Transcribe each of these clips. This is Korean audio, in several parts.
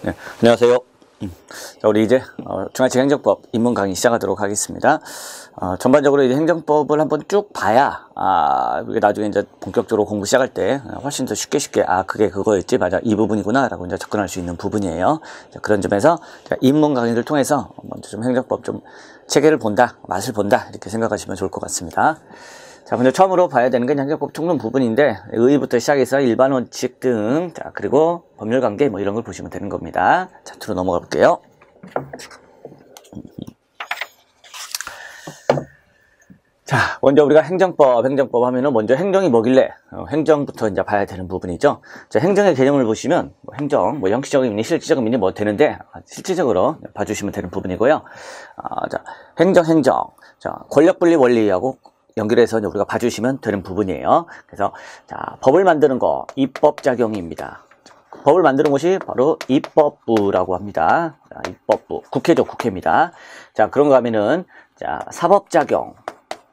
네, 안녕하세요. 자, 우리 이제 중앙지검 행정법 입문 강의 시작하도록 하겠습니다. 전반적으로 이제 행정법을 한번 쭉 봐야 우리가 나중에 이제 본격적으로 공부 시작할 때 훨씬 더 쉽게 그게 그거였지, 맞아, 이 부분이구나 라고 이제 접근할 수 있는 부분이에요. 자, 그런 점에서 입문 강의를 통해서 먼저 좀 행정법 좀 체계를 본다, 맛을 본다, 이렇게 생각하시면 좋을 것 같습니다. 자, 먼저 처음으로 봐야 되는 게 행정법 총론 부분인데, 의의부터 시작해서 일반 원칙 등, 자, 그리고 법률 관계 뭐 이런 걸 보시면 되는 겁니다. 자, 뒤로 넘어가 볼게요. 자, 먼저 우리가 행정법 하면은 먼저 행정이 뭐길래, 행정부터 이제 봐야 되는 부분이죠. 자, 행정의 개념을 보시면, 행정, 형식적인 의미, 실질적인 의미 뭐 되는데, 실질적으로 봐주시면 되는 부분이고요. 자, 행정. 자, 권력 분리 원리하고 연결해서 우리가 봐주시면 되는 부분이에요. 그래서, 자, 법을 만드는 거, 입법작용입니다. 법을 만드는 곳이 바로 입법부라고 합니다. 자, 입법부. 국회죠, 국회입니다. 자, 그런가 하면은, 자, 사법작용.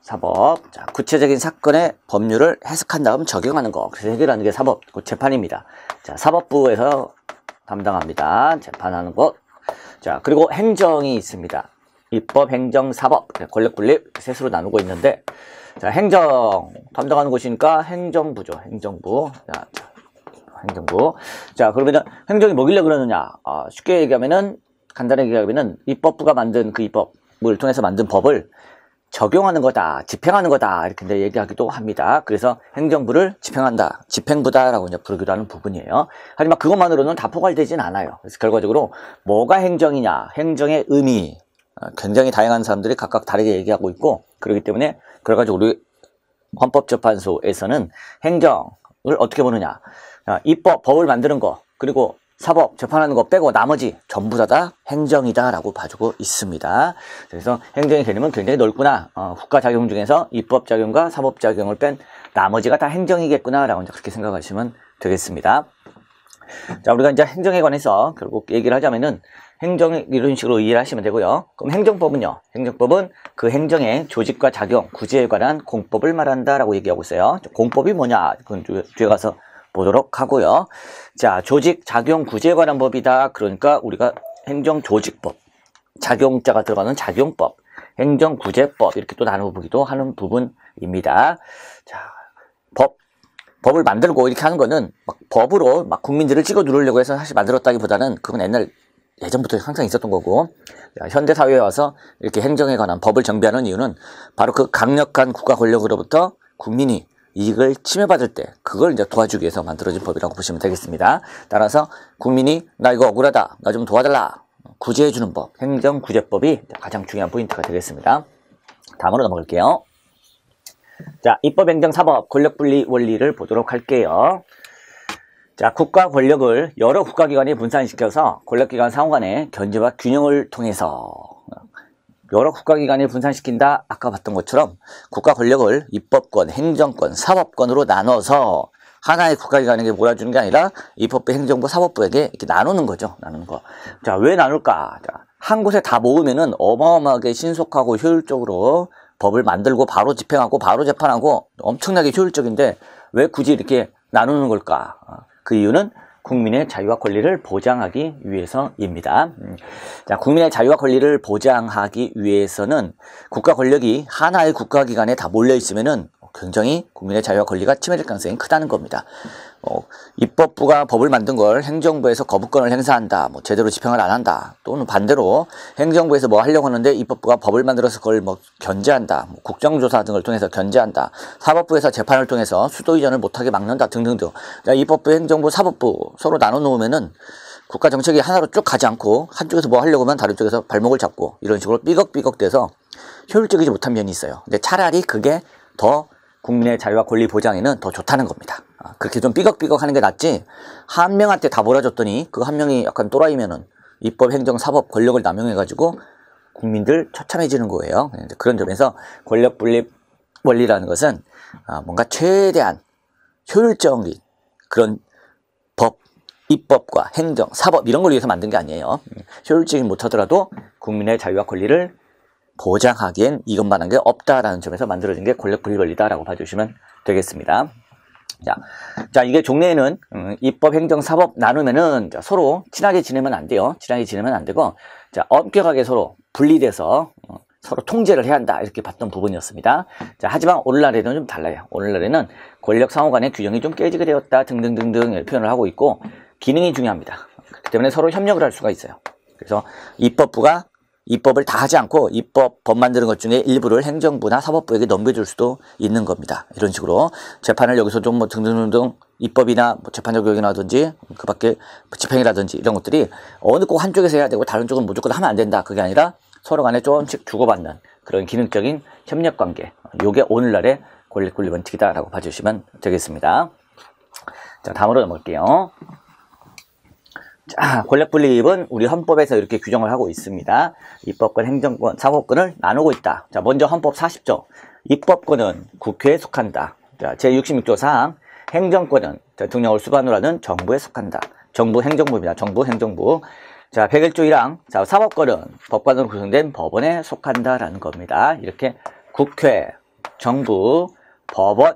자, 구체적인 사건의 법률을 해석한 다음 적용하는 거. 그래서 해결하는 게 사법, 재판입니다. 자, 사법부에서 담당합니다. 재판하는 것. 자, 그리고 행정이 있습니다. 입법, 행정, 사법. 권력 분립 셋으로 나누고 있는데, 자, 행정 담당하는 곳이니까 행정부죠. 행정부. 자, 행정부. 자, 그러면 행정이 뭐길래 그러느냐? 쉽게 얘기하면은, 간단하게 얘기하면은, 입법부가 만든 그 입법을 통해서 만든 법을 적용하는 거다, 집행하는 거다, 이렇게 이제 얘기하기도 합니다. 그래서 행정부를 집행한다, 집행부다라고 이제 부르기도 하는 부분이에요. 하지만 그것만으로는 다 포괄되진 않아요. 그래서 결과적으로 뭐가 행정이냐, 행정의 의미, 굉장히 다양한 사람들이 각각 다르게 얘기하고 있고, 그렇기 때문에 결과적으로 우리 헌법재판소에서는 행정을 어떻게 보느냐, 입법, 법을 만드는 거, 그리고 사법, 재판하는 거 빼고 나머지 전부 다 행정이다 라고 봐주고 있습니다. 그래서 행정의 개념은 굉장히 넓구나. 국가작용 중에서 입법작용과 사법작용을 뺀 나머지가 다 행정이겠구나 라고 이제 그렇게 생각하시면 되겠습니다. 자, 우리가 이제 행정에 관해서 결국 얘기를 하자면은 행정이 이런 식으로 이해를 하시면 되고요. 그럼 행정법은요. 행정법은 그 행정의 조직과 작용, 구제에 관한 공법을 말한다 라고 얘기하고 있어요. 공법이 뭐냐? 그건 뒤에 가서 보도록 하고요. 자, 조직, 작용, 구제에 관한 법이다. 그러니까 우리가 행정조직법, 작용자가 들어가는 작용법, 행정구제법 이렇게 또 나눠보기도 하는 부분입니다. 자, 법을 만들고 이렇게 하는 거는 법으로 국민들을 찍어 누르려고 해서 사실 만들었다기보다는 그건 예전부터 항상 있었던 거고, 현대 사회에 와서 이렇게 행정에 관한 법을 정비하는 이유는 바로 그 강력한 국가 권력으로부터 국민이 이익을 침해받을 때 그걸 이제 도와주기 위해서 만들어진 법이라고 보시면 되겠습니다. 따라서 국민이 나 이거 억울하다, 나 좀 도와달라, 구제해주는 법, 행정구제법이 가장 중요한 포인트가 되겠습니다. 다음으로 넘어갈게요. 자, 입법, 행정, 사법, 권력분리 원리를 보도록 할게요. 자, 국가 권력을 여러 국가기관에 분산시켜서 권력기관 상호 간의 견제와 균형을 통해서 여러 국가기관에 분산시킨다. 아까 봤던 것처럼 국가 권력을 입법권, 행정권, 사법권으로 나눠서 하나의 국가기관에게 몰아주는 게 아니라 입법부, 행정부, 사법부에게 이렇게 나누는 거죠. 나누는 거. 자, 왜 나눌까? 자, 한 곳에 다 모으면은 어마어마하게 신속하고 효율적으로 법을 만들고 바로 집행하고 바로 재판하고 엄청나게 효율적인데 왜 굳이 이렇게 나누는 걸까? 그 이유는 국민의 자유와 권리를 보장하기 위해서입니다. 자, 국민의 자유와 권리를 보장하기 위해서는 국가 권력이 하나의 국가기관에 다 몰려 있으면은 굉장히 국민의 자유와 권리가 침해될 가능성이 크다는 겁니다. 입법부가 법을 만든 걸 행정부에서 거부권을 행사한다, 제대로 집행을 안 한다, 또는 반대로 행정부에서 뭐 하려고 하는데 입법부가 법을 만들어서 그걸 견제한다, 국정조사 등을 통해서 견제한다, 사법부에서 재판을 통해서 수도 이전을 못하게 막는다 등등등. 입법부, 행정부, 사법부 서로 나눠 놓으면은 국가 정책이 하나로 쭉 가지 않고 한쪽에서 뭐 하려고 하면 다른 쪽에서 발목을 잡고 이런 식으로 삐걱삐걱 돼서 효율적이지 못한 면이 있어요. 근데 차라리 그게 더 국민의 자유와 권리 보장에는 더 좋다는 겁니다. 그렇게 좀 삐걱삐걱 하는 게 낫지, 한 명한테 다 몰아줬더니 그 한 명이 약간 또라이면은 입법, 행정, 사법 권력을 남용해가지고 국민들 처참해지는 거예요. 그런 점에서 권력 분립 원리라는 것은 뭔가 최대한 효율적인 그런 법, 입법과 행정, 사법 이런 걸 위해서 만든 게 아니에요. 효율적이지 못하더라도 국민의 자유와 권리를 보장하기엔 이것만한 게 없다라는 점에서 만들어진 게 권력 분립 원리다라고 봐주시면 되겠습니다. 자, 이게 종래에는 입법, 행정, 사법 나누면은 서로 친하게 지내면 안 돼요. 친하게 지내면 안 되고, 자, 엄격하게 서로 분리돼서 서로 통제를 해야 한다. 이렇게 봤던 부분이었습니다. 자, 하지만 오늘날에는 좀 달라요. 오늘날에는 권력 상호 간의 균형이 좀 깨지게 되었다. 등등등등 표현을 하고 있고, 기능이 중요합니다. 그렇기 때문에 서로 협력을 할 수가 있어요. 그래서 입법부가 입법을 다 하지 않고 법 만드는 것 중에 일부를 행정부나 사법부에게 넘겨줄 수도 있는 겁니다. 이런 식으로 재판을 여기서 좀 뭐 등등등등 입법이나 뭐 재판적 요인이라든지 그 밖에 집행이라든지 이런 것들이 어느 꼭 한쪽에서 해야 되고 다른 쪽은 무조건 하면 안 된다. 그게 아니라 서로 간에 조금씩 주고받는 그런 기능적인 협력관계. 요게 오늘날의 권력분리 원칙이다라고 봐주시면 되겠습니다. 자, 다음으로 넘어갈게요. 자, 권력분립은 우리 헌법에서 이렇게 규정을 하고 있습니다. 입법권, 행정권, 사법권을 나누고 있다. 자, 먼저 헌법 40조. 입법권은 국회에 속한다. 자, 제66조 4항. 행정권은 대통령을 수반으로 하는 정부에 속한다. 정부 행정부입니다. 정부 행정부. 자, 101조 1항. 자, 사법권은 법관으로 구성된 법원에 속한다라는 겁니다. 이렇게 국회, 정부, 법원,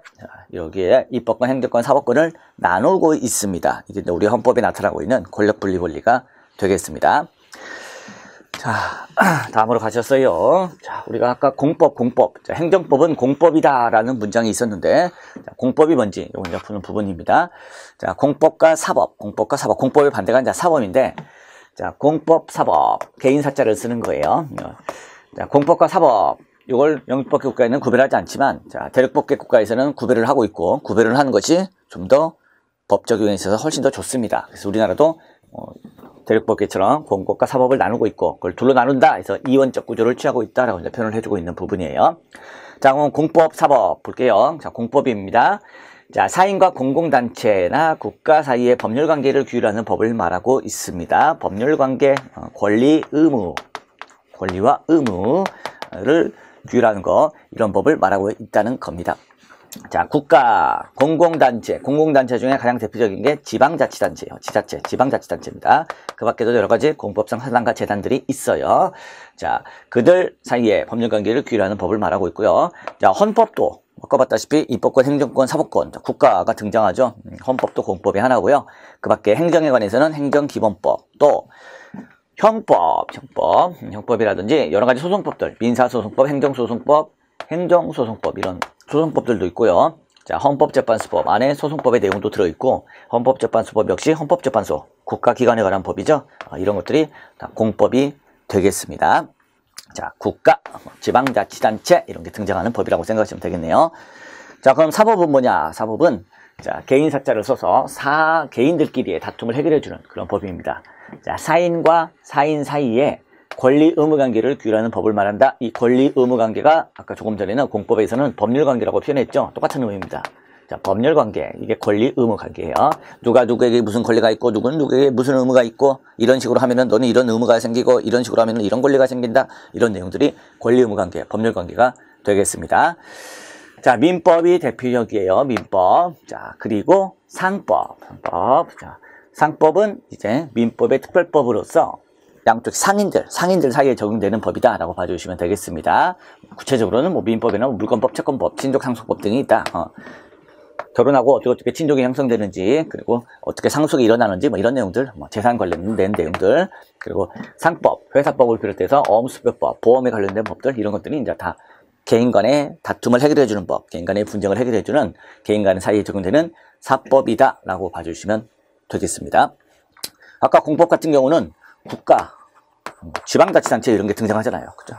여기에 입법권, 행정권, 사법권을 나누고 있습니다. 이게 우리 헌법에 나타나고 있는 권력분리 원리가 되겠습니다. 자, 다음으로 가셨어요. 자, 우리가 아까 공법. 자, 행정법은 공법이다라는 문장이 있었는데, 자, 공법이 뭔지, 이거 이제 푸는 부분입니다. 자, 공법과 사법. 공법의 반대가 이제 사법인데, 자, 공법, 사법. 개인 사자를 쓰는 거예요. 자, 공법과 사법. 이걸 영주법계 국가에는 구별하지 않지만, 자, 대륙법계 국가에서는 구별을 하고 있고, 구별을 하는 것이 좀 더 법 적용에 있어서 훨씬 더 좋습니다. 그래서 우리나라도, 대륙법계처럼 공법과 사법을 나누고 있고, 그걸 둘로 나눈다 해서 이원적 구조를 취하고 있다라고 이제 표현을 해주고 있는 부분이에요. 자, 그럼 공법, 사법 볼게요. 자, 공법입니다. 자, 사인과 공공단체나 국가 사이의 법률관계를 규율하는 법을 말하고 있습니다. 법률관계, 권리, 의무, 권리와 의무를 규율하는 거, 이런 법을 말하고 있다는 겁니다. 자, 국가, 공공단체 중에 가장 대표적인 게 지방자치단체예요. 지자체, 지방자치단체입니다. 그 밖에도 여러 가지 공법상 사단과 재단들이 있어요. 자, 그들 사이에 법률관계를 규율하는 법을 말하고 있고요. 자, 헌법도 아까 봤다시피 입법권, 행정권, 사법권, 국가가 등장하죠. 헌법도 공법의 하나고요. 그 밖에 행정에 관해서는 행정기본법, 또 형법이라든지 여러 가지 소송법들, 민사소송법, 행정소송법, 행정소송법 이런 소송법들도 있고요. 자, 헌법재판소법 안에 소송법의 내용도 들어있고, 헌법재판소법 역시 헌법재판소, 국가기관에 관한 법이죠. 이런 것들이 다 공법이 되겠습니다. 자, 국가, 지방자치단체 이런 게 등장하는 법이라고 생각하시면 되겠네요. 자, 그럼 사법은 뭐냐? 사법은 자, 개인 사자를 써서 개인들끼리의 다툼을 해결해주는 그런 법입니다. 자, 사인과 사인 사이에 권리 의무 관계를 규율하는 법을 말한다. 이 권리 의무 관계가 아까 조금 전에는 공법에서는 법률 관계라고 표현했죠. 똑같은 의미입니다. 자, 법률 관계, 이게 권리 의무 관계예요. 누가 누구에게 무슨 권리가 있고 누구는 누구에게 무슨 의무가 있고, 이런 식으로 하면은 너는 이런 의무가 생기고, 이런 식으로 하면은 이런 권리가 생긴다. 이런 내용들이 권리 의무 관계, 법률 관계가 되겠습니다. 자, 민법이 대표적이에요. 민법. 자, 그리고 상법. 자, 상법은 이제 민법의 특별법으로서 양쪽 상인들 사이에 적용되는 법이다라고 봐주시면 되겠습니다. 구체적으로는 뭐 민법이나 물권법, 채권법, 친족 상속법 등이 있다. 결혼하고 어떻게 친족이 형성되는지, 그리고 어떻게 상속이 일어나는지, 뭐 이런 내용들, 뭐 재산 관련된 내용들, 그리고 상법, 회사법을 비롯해서 어음수표법, 보험에 관련된 법들, 이런 것들이 이제 다 개인 간의 다툼을 해결해주는 법, 개인 간의 분쟁을 해결해주는, 개인 간 사이에 적용되는 사법이다라고 봐주시면 되겠습니다. 아까 공법 같은 경우는 국가, 지방자치단체 이런 게 등장하잖아요. 그죠?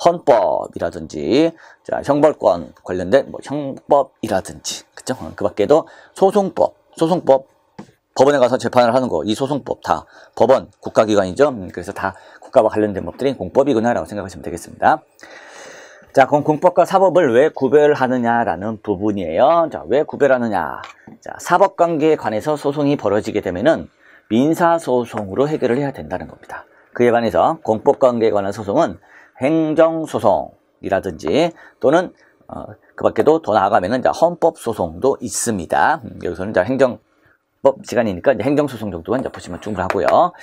헌법이라든지, 자, 형벌권 관련된 뭐 형법이라든지, 그죠? 그 밖에도 소송법, 법원에 가서 재판을 하는 거, 이 소송법 다 법원, 국가기관이죠. 그래서 다 국가와 관련된 법들이 공법이구나라고 생각하시면 되겠습니다. 자, 그럼 공법과 사법을 왜 구별하느냐라는 부분이에요. 자, 왜 구별하느냐? 자, 사법관계에 관해서 소송이 벌어지게 되면은 민사소송으로 해결을 해야 된다는 겁니다. 그에 관해서 공법관계에 관한 소송은 행정소송이라든지 또는 그 밖에도 더 나아가면은 이제 헌법소송도 있습니다. 여기서는 이제 행정법 시간이니까 이제 행정소송 정도는 이제 보시면 충분하고요.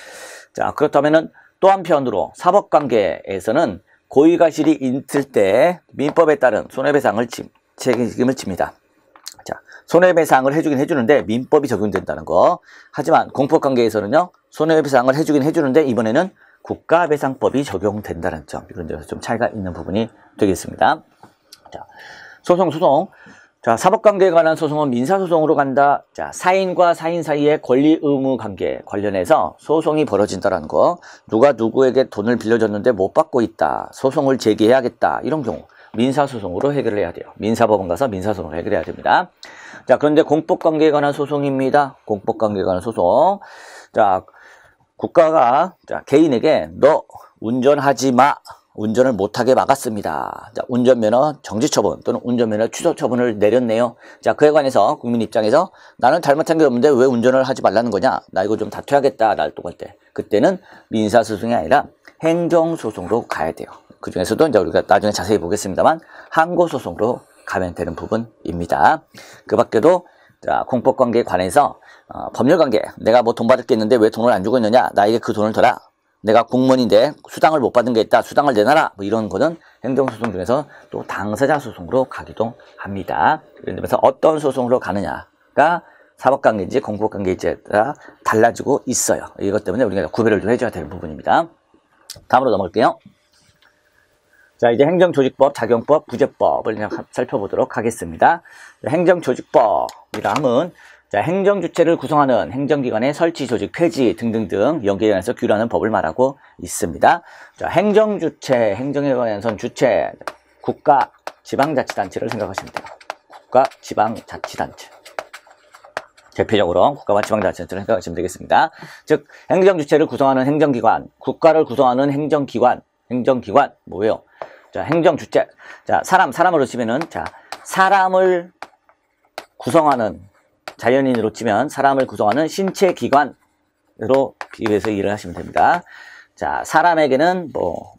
자, 그렇다면은 또 한편으로 사법관계에서는 고의가실이 있을 때 민법에 따른 손해배상을 책임을 집니다. 자, 손해배상을 해주긴 해주는데 민법이 적용된다는 거. 하지만 공법관계에서는요, 손해배상을 해주긴 해주는데 이번에는 국가배상법이 적용된다는 점. 이런 데서 좀 차이가 있는 부분이 되겠습니다. 자, 소송. 자, 사법관계에 관한 소송은 민사소송으로 간다. 자, 사인과 사인 사이의 권리 의무 관계 관련해서 소송이 벌어진다는 거. 누가 누구에게 돈을 빌려줬는데 못 받고 있다. 소송을 제기해야겠다. 이런 경우 민사소송으로 해결을 해야 돼요. 민사법원 가서 민사소송을 해결해야 됩니다. 자, 그런데 공법관계에 관한 소송입니다. 공법관계에 관한 소송. 자, 국가가 개인에게 너 운전하지 마. 운전을 못하게 막았습니다. 자, 운전면허 정지처분 또는 운전면허 취소처분을 내렸네요. 자, 그에 관해서 국민 입장에서 나는 잘못한 게 없는데 왜 운전을 하지 말라는 거냐? 나 이거 좀 다투야겠다. 날또갈 때. 그때는 민사소송이 아니라 행정소송으로 가야 돼요. 그 중에서도 이제 우리가 나중에 자세히 보겠습니다만 항고소송으로 가면 되는 부분입니다. 그 밖에도 자, 공법관계에 관해서 법률관계, 내가 뭐 돈 받을 게 있는데 왜 돈을 안 주고 있느냐? 나에게 그 돈을 더라. 내가 공무원인데 수당을 못 받은 게 있다. 수당을 내놔라. 뭐 이런 거는 행정소송 중에서 또 당사자 소송으로 가기도 합니다. 예를 들면서 어떤 소송으로 가느냐가 사법관계인지 공법관계인지에 따라 달라지고 있어요. 이것 때문에 우리가 구별을 좀 해줘야 되는 부분입니다. 다음으로 넘어갈게요. 자, 이제 행정조직법, 작용법, 구제법을 그냥 살펴보도록 하겠습니다. 행정조직법이라 함은 자, 행정주체를 구성하는 행정기관의 설치, 조직, 폐지 등등등 연계에 관해서 규율하는 법을 말하고 있습니다. 자, 행정주체, 행정에 관해서는 주체, 국가, 지방자치단체를 생각하시면 돼요. 국가, 지방자치단체. 대표적으로 국가와 지방자치단체를 생각하시면 되겠습니다. 즉, 행정주체를 구성하는 행정기관, 국가를 구성하는 행정기관 뭐예요? 자, 행정주체. 자, 사람으로 치면은, 자, 사람을 구성하는 자연인으로 치면 사람을 구성하는 신체기관으로 비교해서 일을 하시면 됩니다. 자, 사람에게는 뭐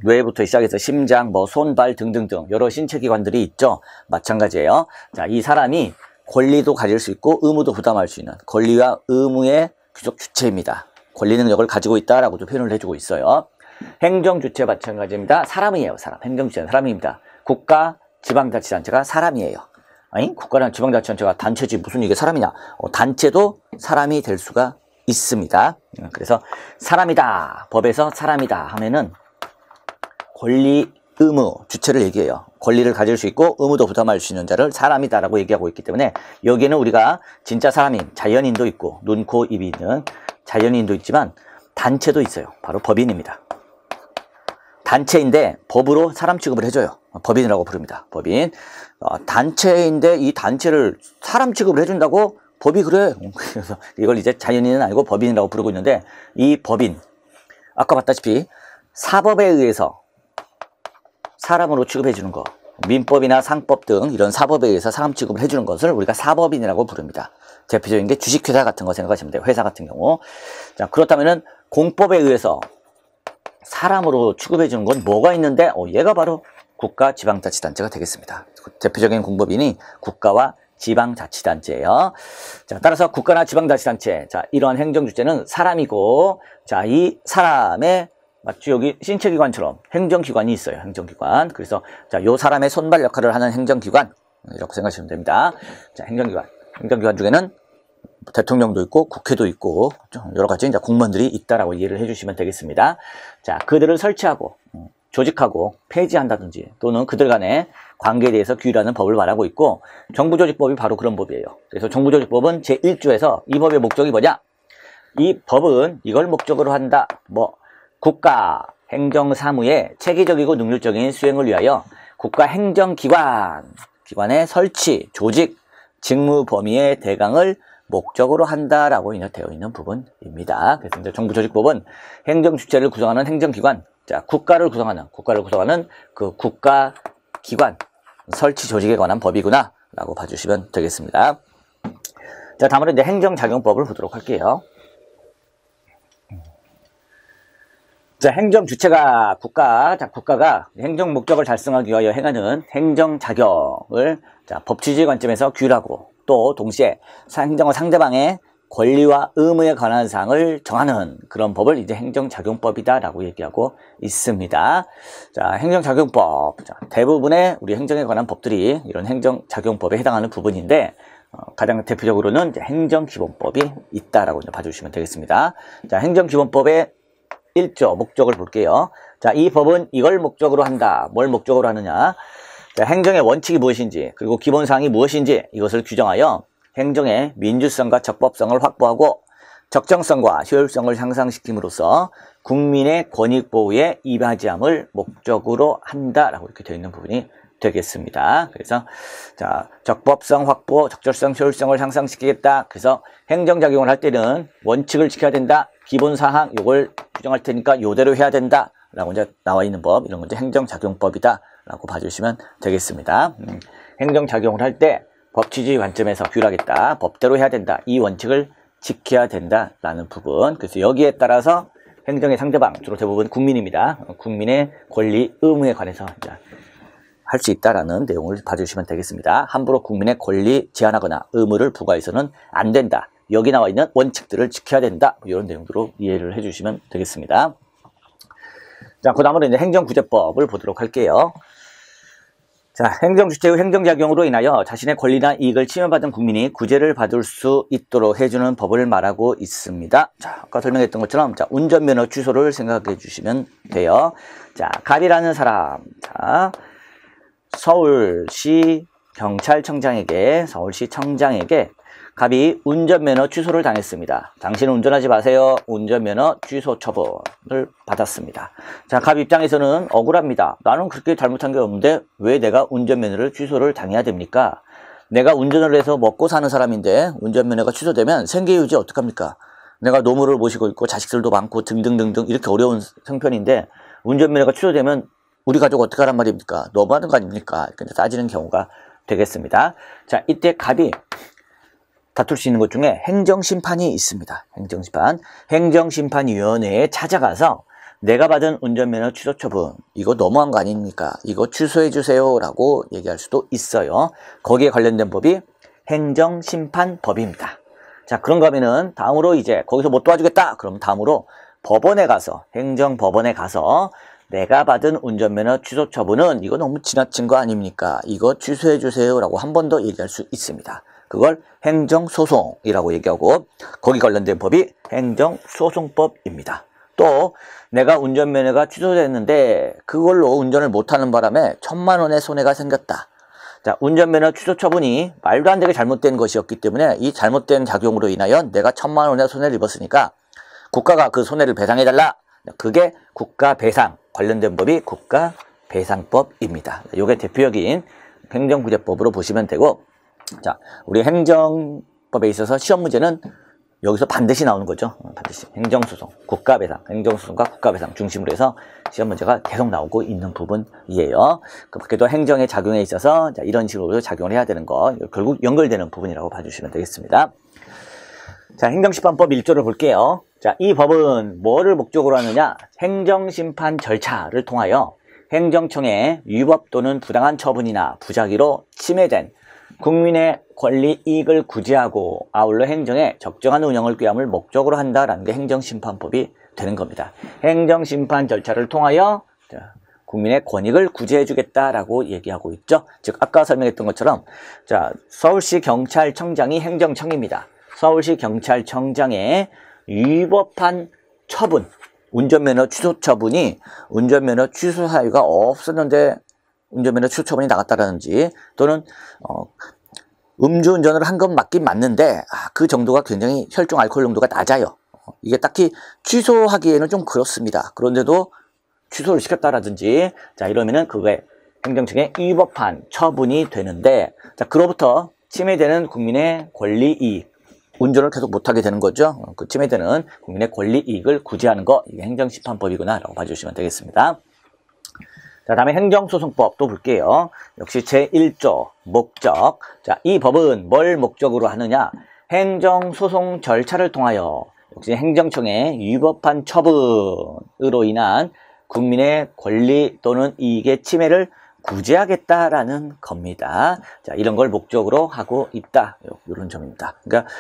뇌부터 시작해서 심장, 뭐 손, 발 등등등 여러 신체기관들이 있죠. 마찬가지예요. 자, 이 사람이 권리도 가질 수 있고 의무도 부담할 수 있는 권리와 의무의 귀족 주체입니다. 권리 능력을 가지고 있다라고도 표현을 해주고 있어요. 행정주체 마찬가지입니다. 사람이에요. 사람. 행정주체는 사람입니다. 국가, 지방자치단체가 사람이에요. 아니, 국가랑 지방자치단체가 단체지 무슨 이게 사람이냐? 단체도 사람이 될 수가 있습니다. 그래서 사람이다. 법에서 사람이다 하면은 권리, 의무, 주체를 얘기해요. 권리를 가질 수 있고 의무도 부담할 수 있는 자를 사람이다라고 얘기하고 있기 때문에 여기에는 우리가 진짜 사람인, 자연인도 있고 눈, 코, 입이 있는 자연인도 있지만 단체도 있어요. 바로 법인입니다. 단체인데 법으로 사람 취급을 해줘요. 법인이라고 부릅니다. 법인. 단체인데 이 단체를 사람 취급을 해준다고? 법이 그래. 그래서 이걸 이제 자연인은 아니고 법인이라고 부르고 있는데 이 법인, 아까 봤다시피 사법에 의해서 사람으로 취급해주는 거, 민법이나 상법 등 이런 사법에 의해서 사람 취급을 해주는 것을 우리가 사법인이라고 부릅니다. 대표적인 게 주식회사 같은 거 생각하시면 돼요. 회사 같은 경우. 자, 그렇다면은 공법에 의해서 사람으로 취급해주는 건 뭐가 있는데 얘가 바로 국가 지방자치단체가 되겠습니다. 대표적인 공법인이 국가와 지방자치단체예요. 자, 따라서 국가나 지방자치단체, 자, 이러한 행정주체는 사람이고, 자, 이 사람의 마치 여기 신체기관처럼 행정기관이 있어요. 행정기관. 그래서 자, 요 사람의 손발 역할을 하는 행정기관 이렇게 생각하시면 됩니다. 자, 행정기관 중에는 대통령도 있고 국회도 있고 여러 가지 이제 공무원들이 있다라고 이해를 해주시면 되겠습니다. 자, 그들을 설치하고 조직하고 폐지한다든지 또는 그들 간의 관계에 대해서 규율하는 법을 말하고 있고 정부조직법이 바로 그런 법이에요. 그래서 정부조직법은 제1조에서 이 법의 목적이 뭐냐? 이 법은 이걸 목적으로 한다. 뭐 국가 행정사무의 체계적이고 능률적인 수행을 위하여 국가 행정기관의 설치, 조직, 직무 범위의 대강을 목적으로 한다라고 되어 있는 부분입니다. 그래서 이제 정부조직법은 행정주체를 구성하는 행정기관, 자, 국가를 구성하는 그 국가기관 설치 조직에 관한 법이구나 라고 봐주시면 되겠습니다. 자, 다음으로 이제 행정작용법을 보도록 할게요. 자, 행정주체가 국가가 행정 목적을 달성하기 위하여 행하는 행정작용을 자, 법치주의 관점에서 규율하고 또 동시에 행정은 상대방의 권리와 의무에 관한 사항을 정하는 그런 법을 이제 행정작용법이다라고 얘기하고 있습니다. 자, 행정작용법. 자, 대부분의 우리 행정에 관한 법들이 이런 행정작용법에 해당하는 부분인데, 가장 대표적으로는 이제 행정기본법이 있다라고 이제 봐주시면 되겠습니다. 자, 행정기본법의 1조 목적을 볼게요. 자, 이 법은 이걸 목적으로 한다. 뭘 목적으로 하느냐? 자, 행정의 원칙이 무엇인지, 그리고 기본사항이 무엇인지 이것을 규정하여 행정의 민주성과 적법성을 확보하고 적정성과 효율성을 향상시킴으로써 국민의 권익 보호에 임하지 않을 목적으로 한다라고 이렇게 되어 있는 부분이 되겠습니다. 그래서 자, 적법성 확보, 적절성, 효율성을 향상시키겠다. 그래서 행정작용을 할 때는 원칙을 지켜야 된다. 기본사항 요걸 규정할 테니까 요대로 해야 된다. 라고 이제 나와 있는 법, 이런 건 이제 행정작용법이다. 라고 봐주시면 되겠습니다. 행정작용을 할 때 법 취지 관점에서 규율하겠다. 법대로 해야 된다. 이 원칙을 지켜야 된다라는 부분. 그래서 여기에 따라서 행정의 상대방, 주로 대부분 국민입니다. 국민의 권리, 의무에 관해서 할 수 있다라는 내용을 봐주시면 되겠습니다. 함부로 국민의 권리 제한하거나 의무를 부과해서는 안 된다. 여기 나와 있는 원칙들을 지켜야 된다. 이런 내용으로 이해를 해주시면 되겠습니다. 자, 그 다음으로 이제 행정구제법을 보도록 할게요. 자, 행정주체 후 행정작용으로 인하여 자신의 권리나 이익을 침해받은 국민이 구제를 받을 수 있도록 해주는 법을 말하고 있습니다. 자, 아까 설명했던 것처럼, 자, 운전면허 취소를 생각해 주시면 돼요. 자, 갑이라는 사람. 자, 서울시 경찰청장에게, 갑이 운전면허 취소를 당했습니다. 당신은 운전하지 마세요. 운전면허 취소 처분을 받았습니다. 자, 갑 입장에서는 억울합니다. 나는 그렇게 잘못한 게 없는데 왜 내가 운전면허를 취소를 당해야 됩니까? 내가 운전을 해서 먹고 사는 사람인데 운전면허가 취소되면 생계유지 어떡합니까? 내가 노무를 모시고 있고 자식들도 많고 등등등등 이렇게 어려운 형편인데 운전면허가 취소되면 우리 가족 어떻게 하란 말입니까? 너무하는 거 아닙니까? 이렇게 따지는 경우가 되겠습니다. 자, 이때 갑이 다툴 수 있는 것 중에 행정심판이 있습니다. 행정심판위원회에 찾아가서 내가 받은 운전면허 취소 처분 이거 너무한 거 아닙니까? 이거 취소해 주세요 라고 얘기할 수도 있어요. 거기에 관련된 법이 행정심판법입니다. 자, 그런가 하면은 다음으로 이제 거기서 못 도와주겠다. 그럼 다음으로 법원에 가서, 행정법원에 가서 내가 받은 운전면허 취소 처분은 이거 너무 지나친 거 아닙니까? 이거 취소해 주세요 라고 한 번 더 얘기할 수 있습니다. 그걸 행정소송이라고 얘기하고 거기 관련된 법이 행정소송법입니다. 또 내가 운전면허가 취소됐는데 그걸로 운전을 못하는 바람에 1,000만 원의 손해가 생겼다. 자, 운전면허 취소 처분이 말도 안 되게 잘못된 것이었기 때문에 이 잘못된 작용으로 인하여 내가 1,000만 원의 손해를 입었으니까 국가가 그 손해를 배상해달라. 그게 국가배상 관련된 법이 국가배상법입니다. 이게 대표적인 행정구제법으로 보시면 되고, 자, 우리 행정법에 있어서 시험 문제는 여기서 반드시 나오는 거죠. 반드시 행정소송, 국가배상, 행정소송과 국가배상 중심으로 해서 시험 문제가 계속 나오고 있는 부분이에요. 그 밖에도 행정의 작용에 있어서 자, 이런 식으로 작용을 해야 되는 거 결국 연결되는 부분이라고 봐주시면 되겠습니다. 자, 행정심판법 1조를 볼게요. 자, 이 법은 뭐를 목적으로 하느냐? 행정심판 절차를 통하여 행정청의 위법 또는 부당한 처분이나 부작위로 침해된 국민의 권리 이익을 구제하고 아울러 행정의 적정한 운영을 꾀함을 목적으로 한다라는 게 행정심판법이 되는 겁니다. 행정심판 절차를 통하여 국민의 권익을 구제해 주겠다라고 얘기하고 있죠. 즉 아까 설명했던 것처럼 자, 서울시 경찰청장이 행정청입니다. 서울시 경찰청장의 위법한 처분, 운전면허 취소 처분이 운전면허 취소 사유가 없었는데 운전면허 취소 처분이 나갔다라든지 또는 음주운전을 한 건 맞긴 맞는데 그 정도가 굉장히 혈중 알코올 농도가 낮아요. 이게 딱히 취소하기에는 좀 그렇습니다. 그런데도 취소를 시켰다라든지 자, 이러면은 그게 행정청의 위법한 처분이 되는데 자, 그로부터 침해되는 국민의 권리 이익, 운전을 계속 못하게 되는 거죠. 그 침해되는 국민의 권리 이익을 구제하는 거 이게 행정심판법이구나 라고 봐주시면 되겠습니다. 자, 다음에 행정소송법도 볼게요. 역시 제1조 목적. 자, 이 법은 뭘 목적으로 하느냐? 행정소송 절차를 통하여 역시 행정청의 위법한 처분으로 인한 국민의 권리 또는 이익의 침해를 구제하겠다라는 겁니다. 자, 이런 걸 목적으로 하고 있다. 이런 점입니다. 그러니까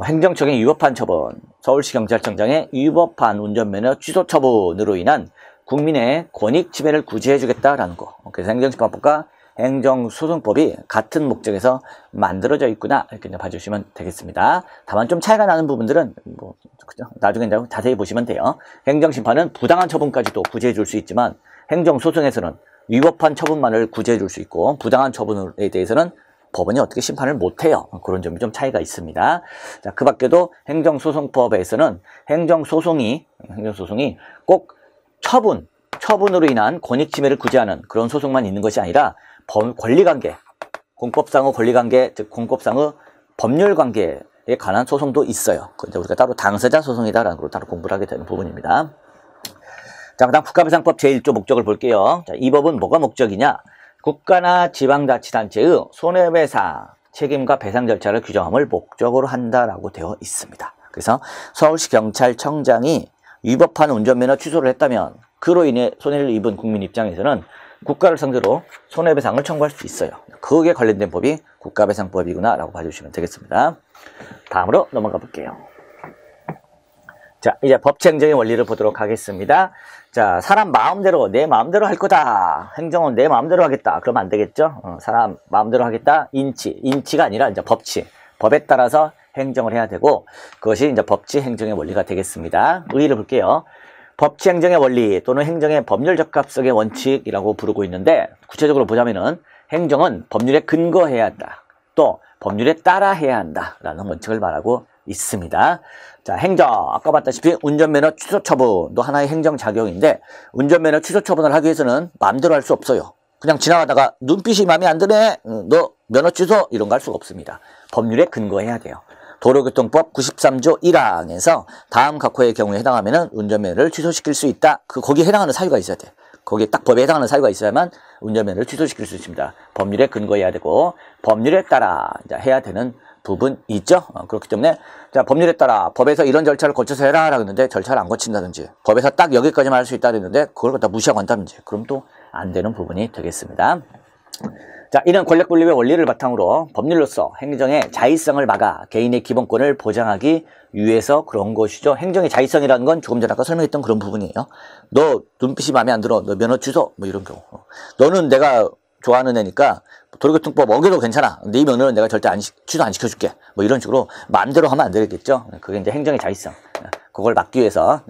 행정적인 위법한 처분, 서울시 경찰청장의 위법한 운전면허 취소 처분으로 인한 국민의 권익 침해를 구제해주겠다라는 거. 그래서 행정심판법과 행정소송법이 같은 목적에서 만들어져 있구나 이렇게 봐주시면 되겠습니다. 다만 좀 차이가 나는 부분들은 그죠? 나중에 자세히 보시면 돼요. 행정심판은 부당한 처분까지도 구제해 줄 수 있지만 행정소송에서는 위법한 처분만을 구제해 줄 수 있고 부당한 처분에 대해서는 법원이 어떻게 심판을 못해요. 그런 점이 좀 차이가 있습니다. 자, 그 밖에도 행정소송법에서는 행정소송이 꼭 처분으로 인한 권익침해를 구제하는 그런 소송만 있는 것이 아니라 권리관계, 공법상의 권리관계, 즉 공법상의 법률관계에 관한 소송도 있어요. 근데 우리가 따로 당사자 소송이다라는 걸 따로 공부를 하게 되는 부분입니다. 자, 그 다음 국가배상법 제1조 목적을 볼게요. 자, 이 법은 뭐가 목적이냐? 국가나 지방자치단체의 손해배상 책임과 배상 절차를 규정함을 목적으로 한다라고 되어 있습니다. 그래서 서울시 경찰청장이 위법한 운전면허 취소를 했다면 그로 인해 손해를 입은 국민 입장에서는 국가를 상대로 손해배상을 청구할 수 있어요. 그에 관련된 법이 국가배상법이구나 라고 봐주시면 되겠습니다. 다음으로 넘어가 볼게요. 자, 이제 법치행정의 원리를 보도록 하겠습니다. 자, 사람 마음대로 내 마음대로 할 거다. 행정은 내 마음대로 하겠다. 그러면 안 되겠죠? 사람 마음대로 하겠다. 인치가 아니라 이제 법치. 법에 따라서 행정을 해야 되고 그것이 이제 법치행정의 원리가 되겠습니다. 의의를 볼게요. 법치행정의 원리 또는 행정의 법률 적합성의 원칙이라고 부르고 있는데 구체적으로 보자면은 행정은 법률에 근거해야 한다. 또 법률에 따라 해야 한다라는 원칙을 말하고 있습니다. 자, 행정 아까 봤다시피 운전면허 취소 처분도 하나의 행정작용인데 운전면허 취소 처분을 하기 위해서는 마음대로 할 수 없어요. 그냥 지나가다가 눈빛이 마음에 안 드네 너 면허 취소 이런 거 할 수가 없습니다. 법률에 근거해야 돼요. 도로교통법 93조 1항에서 다음 각호의 경우에 해당하면 운전면허를 취소시킬 수 있다. 거기에 해당하는 사유가 있어야 돼. 거기에 딱 법에 해당하는 사유가 있어야만 운전면허를 취소시킬 수 있습니다. 법률에 근거해야 되고 법률에 따라 이제 해야 되는 부분이 있죠. 그렇기 때문에 자, 법률에 따라 법에서 이런 절차를 거쳐서 해라 라고 했는데 절차를 안 거친다든지 법에서 딱 여기까지만 할 수 있다 그랬는데 그걸 갖다 무시하고 한다든지 그럼 또 안 되는 부분이 되겠습니다. 자, 이런 권력분립의 원리를 바탕으로 법률로서 행정의 자의성을 막아 개인의 기본권을 보장하기 위해서 그런 것이죠. 행정의 자의성이라는 건 조금 전에 아까 설명했던 그런 부분이에요. 너 눈빛이 마음에 안 들어. 너 면허 취소. 뭐 이런 경우. 너는 내가 좋아하는 애니까 도로교통법 어겨도 괜찮아. 네 면허는 내가 절대 취소 안 시켜줄게. 뭐 이런 식으로 마음대로 하면 안 되겠죠. 그게 이제 행정의 자의성. 그걸 막기 위해서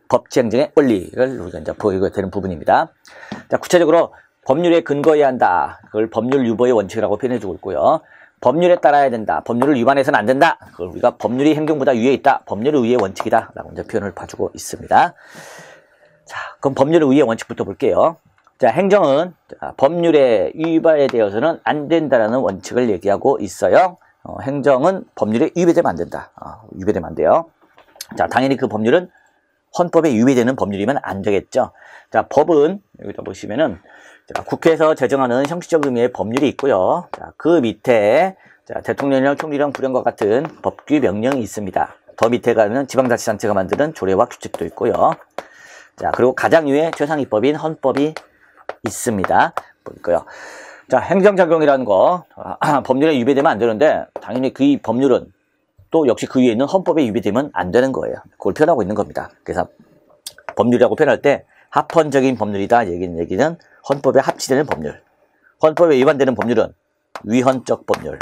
법치행정의 원리를 우리가 이제 보이게 되는 부분입니다. 자, 구체적으로 법률에 근거해야 한다. 그걸 법률 유보의 원칙이라고 표현해주고 있고요. 법률에 따라야 된다. 법률을 위반해서는 안 된다. 그걸 우리가 법률이 행정보다 위에 있다. 법률의 위의 원칙이다. 라고 이제 표현을 봐주고 있습니다. 자, 그럼 법률의 위의 원칙부터 볼게요. 자, 행정은 법률에 위반에 되어서는 안 된다라는 원칙을 얘기하고 있어요. 행정은 법률에 위배되면 안 된다. 위배되면 안 돼요. 자, 당연히 그 법률은 헌법에 위배되는 법률이면 안 되겠죠. 자, 법은 여기다 보시면은 자, 국회에서 제정하는 형식적 의미의 법률이 있고요. 자, 그 밑에 자, 대통령령, 총리령, 부령과 같은 법규 명령이 있습니다. 더 밑에 가면 지방자치단체가 만드는 조례와 규칙도 있고요. 자, 그리고 가장 위에 최상위법인 헌법이 있습니다. 보니까요. 자, 행정작용이라는 거 법률에 위배되면 안 되는데 당연히 그 법률은 또 역시 그 위에 있는 헌법에 위배되면 안 되는 거예요. 그걸 표현하고 있는 겁니다. 그래서 법률이라고 표현할 때 합헌적인 법률이다 얘기는 헌법에 합치되는 법률. 헌법에 위반되는 법률은 위헌적 법률.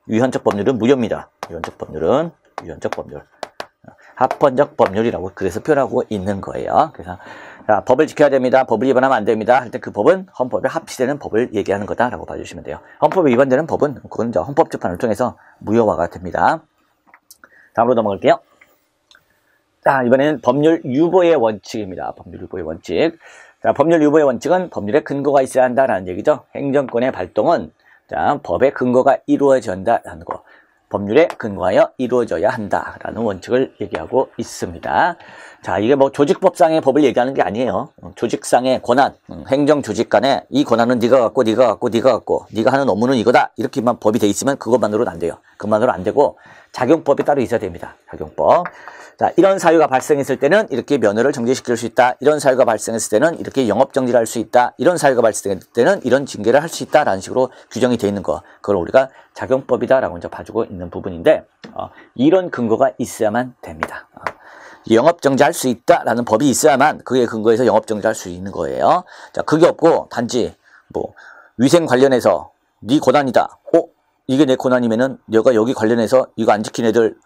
위헌적 법률은 무효입니다. 위헌적 법률은 위헌적 법률. 합헌적 법률이라고 그래서 표현하고 있는 거예요. 그래서 자, 법을 지켜야 됩니다. 법을 위반하면 안 됩니다. 할 때 그 법은 헌법에 합치되는 법을 얘기하는 거다라고 봐주시면 돼요. 헌법에 위반되는 법은 그건 이제 헌법재판을 통해서 무효화가 됩니다. 다음으로 넘어갈게요. 자, 이번에는 법률 유보의 원칙입니다. 법률 유보의 원칙. 자, 법률 유보의 원칙은 법률에 근거가 있어야 한다라는 얘기죠. 행정권의 발동은 자, 법의 근거가 이루어져야 한다라는 거. 법률에 근거하여 이루어져야 한다라는 원칙을 얘기하고 있습니다. 자, 이게 뭐 조직법상의 법을 얘기하는 게 아니에요. 조직상의 권한, 행정조직 간에 이 권한은 네가 갖고 네가 하는 업무는 이거다. 이렇게만 법이 돼 있으면 그것만으로는 안 돼요. 그것만으로 안 되고 작용법이 따로 있어야 됩니다. 작용법. 자, 이런 사유가 발생했을 때는 이렇게 면허를 정지시킬 수 있다. 이런 사유가 발생했을 때는 이렇게 영업 정지를 할 수 있다. 이런 사유가 발생했을 때는 이런 징계를 할 수 있다라는 식으로 규정이 되어 있는 거. 그걸 우리가 작용법이다라고 이제 봐주고 있는 부분인데, 이런 근거가 있어야만 됩니다. 영업 정지할 수 있다라는 법이 있어야만 그게 근거에서 영업 정지할 수 있는 거예요. 자, 그게 없고 단지 뭐 위생 관련해서 네 권한이다. 이게 내 권한이면은 내가 여기 관련해서 이거 안 지킨 애들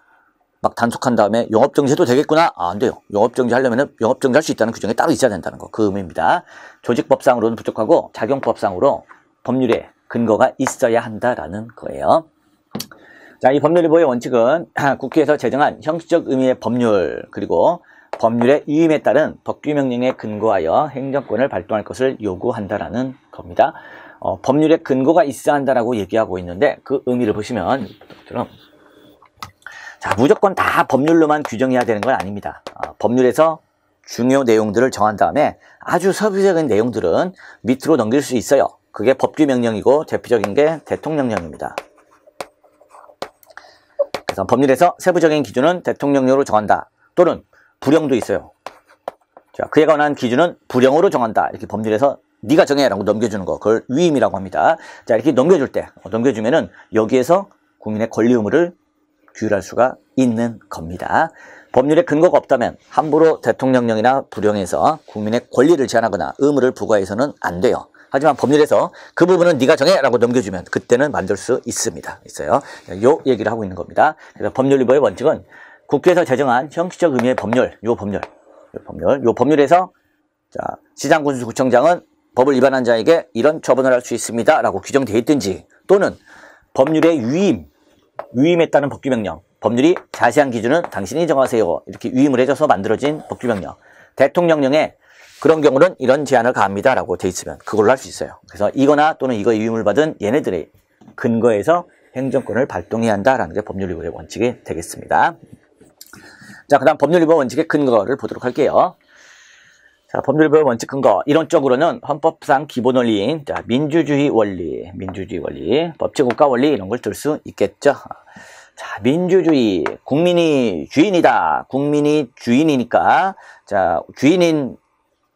막 단속한 다음에 영업정지해도 되겠구나? 안 돼요. 영업정지 하려면은 영업정지 할 수 있다는 규정이 따로 있어야 된다는 거. 그 의미입니다. 조직법상으로는 부족하고 작용법상으로 법률에 근거가 있어야 한다라는 거예요. 자, 이 법률위보의 원칙은 국회에서 제정한 형식적 의미의 법률, 그리고 법률의 유임에 따른 법규명령에 근거하여 행정권을 발동할 것을 요구한다라는 겁니다. 법률에 근거가 있어야 한다라고 얘기하고 있는데, 그 의미를 보시면 자, 무조건 다 법률로만 규정해야 되는 건 아닙니다. 법률에서 중요 내용들을 정한 다음에 아주 서술적인 내용들은 밑으로 넘길 수 있어요. 그게 법규명령이고 대표적인 게 대통령령입니다. 그래서 법률에서 세부적인 기준은 대통령령으로 정한다. 또는 불령도 있어요. 자, 그에 관한 기준은 불령으로 정한다. 이렇게 법률에서 네가 정해라고 넘겨주는 거, 그걸 위임이라고 합니다. 자, 이렇게 넘겨줄 때, 넘겨주면은 여기에서 국민의 권리 의무를 규율할 수가 있는 겁니다. 법률에 근거가 없다면 함부로 대통령령이나 불령에서 국민의 권리를 제한하거나 의무를 부과해서는 안 돼요. 하지만 법률에서 그 부분은 네가 정해라고 넘겨주면 그때는 만들 수 있어요. 요 얘기를 하고 있는 겁니다. 그래서 법률위보의 원칙은 국회에서 제정한 형식적 의미의 법률, 요 법률에서 자, 시장군수구청장은 법을 위반한 자에게 이런 처분을 할 수 있습니다 라고 규정되어 있든지, 또는 법률의 위임에 따른 법규명령, 법률이 자세한 기준은 당신이 정하세요 이렇게 위임을 해줘서 만들어진 법규명령, 대통령령에 그런 경우는 이런 제한을 가합니다 라고 돼 있으면 그걸로 할 수 있어요. 그래서 이거나 또는 이거에 위임을 받은 얘네들의 근거에서 행정권을 발동해야 한다라는 게 법률위보의 원칙이 되겠습니다. 자, 그 다음 법률위보 원칙의 근거를 보도록 할게요. 자, 법률위보의 원칙 근거, 이론적으로는 헌법상 기본 원리인 민주주의 원리, 법치국가 원리 이런 걸 들 수 있겠죠. 자, 민주주의, 국민이 주인이다. 국민이 주인이니까, 자, 주인인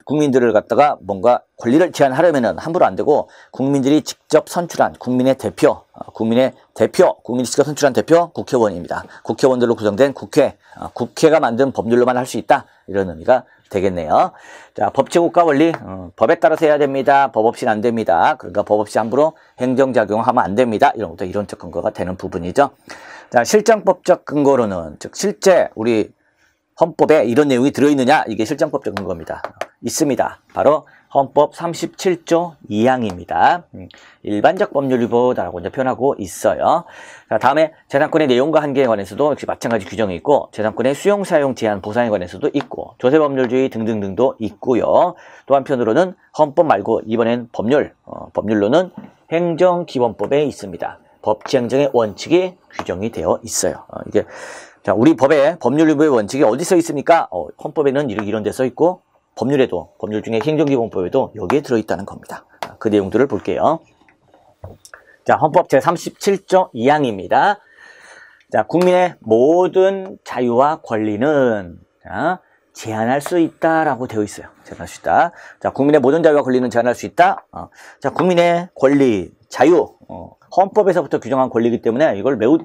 국민들을 갖다가 뭔가 권리를 제한하려면은 함부로 안 되고, 국민들이 직접 선출한 국민이 직접 선출한 대표 국회의원입니다. 국회의원들로 구성된 국회가 만든 법률로만 할 수 있다. 이런 의미가 되겠네요. 자, 법치국가 원리, 법에 따라서 해야 됩니다. 법 없이는 안 됩니다. 그러니까 법 없이 함부로 행정작용하면 안 됩니다. 이런 것도 이론적 근거가 되는 부분이죠. 자, 실정법적 근거로는, 즉 실제 우리 헌법에 이런 내용이 들어있느냐, 이게 실정법적 근거입니다. 있습니다. 바로 헌법 37조 2항입니다. 일반적 법률위보다라고 이제 표현하고 있어요. 자, 다음에 재산권의 내용과 한계에 관해서도 역시 마찬가지 규정이 있고, 재산권의 수용, 사용, 제한, 보상에 관해서도 있고, 조세법률주의 등등등도 있고요. 또 한편으로는 헌법 말고 이번엔 법률로는 행정기본법에 있습니다. 법치행정의 원칙이 규정이 되어 있어요. 이게 자, 우리 법에 법률위보의 원칙이 어디 써 있습니까? 헌법에는 이런 데 써 있고, 법률에도, 법률 중에 행정기본법에도 여기에 들어있다는 겁니다. 그 내용들을 볼게요. 자, 헌법 제37조 2항입니다. 자, 국민의 모든 자유와 권리는 제한할 수 있다라고 되어 있어요. 제한할 수 있다. 자, 국민의 모든 자유와 권리는 제한할 수 있다. 자, 국민의 권리, 자유, 헌법에서부터 규정한 권리이기 때문에 이걸 매우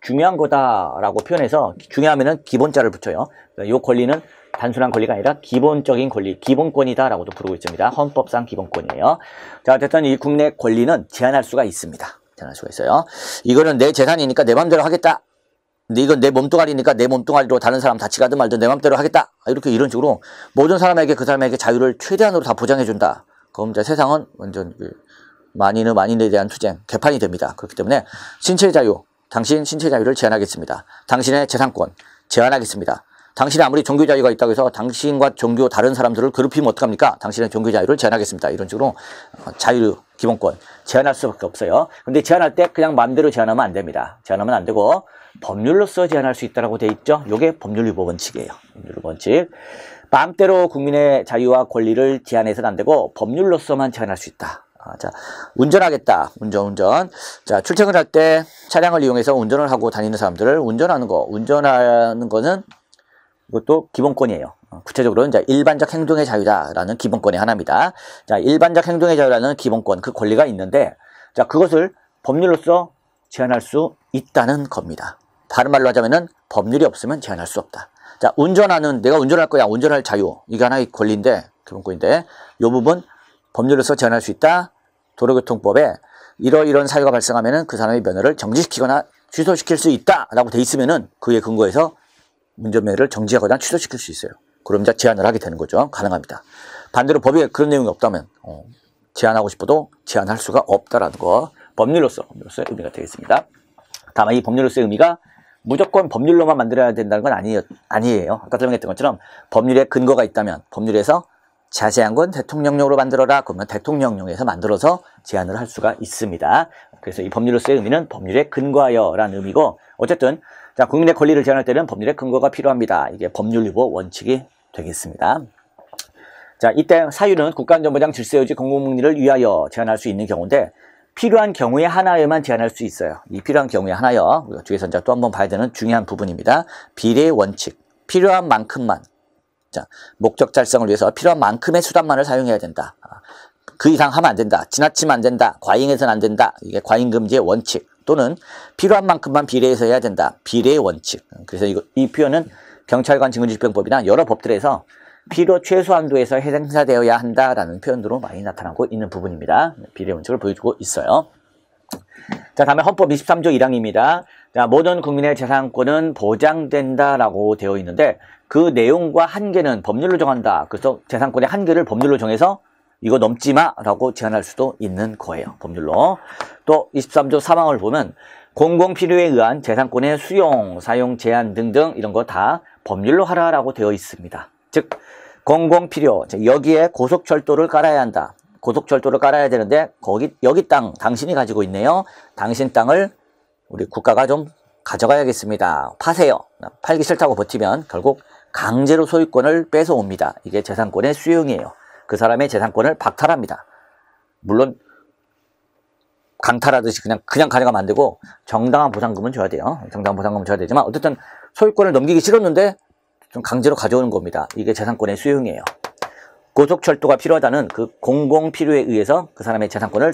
중요한 거다라고 표현해서, 중요하면은 기본자를 붙여요. 이 권리는 단순한 권리가 아니라 기본적인 권리, 기본권이다라고도 부르고 있습니다. 헌법상 기본권이에요. 자, 어쨌든 이 국민의 권리는 제한할 수가 있습니다. 제한할 수가 있어요. 이거는 내 재산이니까 내 맘대로 하겠다. 근데 이건 내 몸뚱아리니까 내 몸뚱아리로 다른 사람 다치 가든 말든 내 맘대로 하겠다. 이런 식으로 모든 사람에게 그 사람에게 자유를 최대한으로 다 보장해준다. 그럼 이제 세상은 완전 만인에 대한 투쟁, 개판이 됩니다. 그렇기 때문에 신체의 자유, 당신 신체 자유를 제한하겠습니다. 당신의 재산권 제한하겠습니다. 당신이 아무리 종교 자유가 있다고 해서 당신과 종교 다른 사람들을 괴롭히면 어떡합니까? 당신의 종교 자유를 제한하겠습니다. 이런 식으로 자유, 기본권 제한할 수밖에 없어요. 근데 제한할 때 그냥 마음대로 제한하면 안 됩니다. 제한하면 안 되고 법률로서 제한할 수 있다고 돼 있죠. 이게 법률위보 원칙이에요. 법률위보 원칙. 마음대로 국민의 자유와 권리를 제한해서는 안 되고 법률로서만 제한할 수 있다. 자, 운전하겠다. 운전. 자, 출퇴근할 때 차량을 이용해서 운전을 하고 다니는 사람들을 운전하는 거는 이것도 기본권이에요. 구체적으로는 이제 일반적 행동의 자유다라는 기본권의 하나입니다. 자, 일반적 행동의 자유라는 기본권, 그 권리가 있는데, 자, 그것을 법률로서 제한할 수 있다는 겁니다. 다른 말로 하자면은 법률이 없으면 제한할 수 없다. 자, 내가 운전할 거야. 운전할 자유. 이게 하나의 권리인데, 기본권인데, 이 부분 법률로서 제한할 수 있다. 도로교통법에 이런 사유가 발생하면은 그 사람의 면허를 정지시키거나 취소시킬 수 있다라고 돼 있으면은 그에 근거해서 운전면허를 정지하거나 취소시킬 수 있어요. 그럼 이제 제한을 하게 되는 거죠. 가능합니다. 반대로 법에 그런 내용이 없다면 제한하고 싶어도 제한할 수가 없다라는 거, 법률로서의 의미가 되겠습니다. 다만 이 법률로서의 의미가 무조건 법률로만 만들어야 된다는 건 아니에요. 아까 설명했던 것처럼 법률에 근거가 있다면 법률에서 자세한 건 대통령령으로 만들어라. 그러면 대통령령에서 만들어서 제한을 할 수가 있습니다. 그래서 이 법률로서의 의미는 법률에 근거하여라는 의미고, 어쨌든 자, 국민의 권리를 제한할 때는 법률의 근거가 필요합니다. 이게 법률유보 원칙이 되겠습니다. 자, 이때 사유는 국가안전보장 질서유지 공공복리를 위하여 제한할 수 있는 경우인데, 필요한 경우에 하나에만 제한할 수 있어요. 이 필요한 경우에 하나요. 우리가 뒤에서 이제 또 한번 봐야 되는 중요한 부분입니다. 비례의 원칙. 필요한 만큼만. 자, 목적 달성을 위해서 필요한 만큼의 수단만을 사용해야 된다. 그 이상 하면 안 된다. 지나치면 안 된다. 과잉해서는 안 된다. 이게 과잉금지의 원칙. 또는 필요한 만큼만 비례해서 해야 된다. 비례의 원칙. 그래서 이 표현은 경찰관 증거집행법이나 여러 법들에서 필요 최소한도에서 행사되어야 한다라는 표현으로 많이 나타나고 있는 부분입니다. 비례 원칙을 보여주고 있어요. 자, 다음에 헌법 23조 1항입니다. 자, 모든 국민의 재산권은 보장된다라고 되어 있는데, 그 내용과 한계는 법률로 정한다. 그래서 재산권의 한계를 법률로 정해서 이거 넘지 마라고 제한할 수도 있는 거예요. 법률로. 또 23조 3항을 보면 공공필요에 의한 재산권의 수용, 사용 제한 등등 이런 거 다 법률로 하라라고 되어 있습니다. 즉 공공필요, 여기에 고속철도를 깔아야 한다. 고속철도를 깔아야 되는데 여기 땅 당신이 가지고 있네요. 당신 땅을 우리 국가가 좀 가져가야겠습니다. 파세요. 팔기 싫다고 버티면 결국 강제로 소유권을 뺏어옵니다. 이게 재산권의 수용이에요. 그 사람의 재산권을 박탈합니다. 물론 강탈하듯이 그냥 가져가면 안 되고 정당한 보상금은 줘야 돼요. 정당한 보상금은 줘야 되지만 어쨌든 소유권을 넘기기 싫었는데 좀 강제로 가져오는 겁니다. 이게 재산권의 수용이에요. 고속철도가 필요하다는 그 공공필요에 의해서 그 사람의 재산권을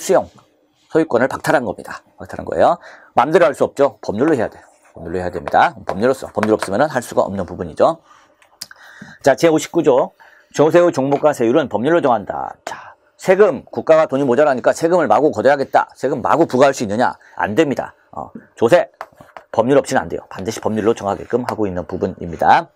소유권을 박탈한 겁니다. 박탈한 거예요. 마음대로 할 수 없죠. 법률로 해야 돼요. 법률로 해야 됩니다. 법률 없으면 할 수가 없는 부분이죠. 자, 제59조. 조세의 종목과 세율은 법률로 정한다. 자, 세금, 국가가 돈이 모자라니까 세금을 마구 걷어야겠다. 세금 마구 부과할 수 있느냐? 안 됩니다. 조세, 법률 없이는 안 돼요. 반드시 법률로 정하게끔 하고 있는 부분입니다.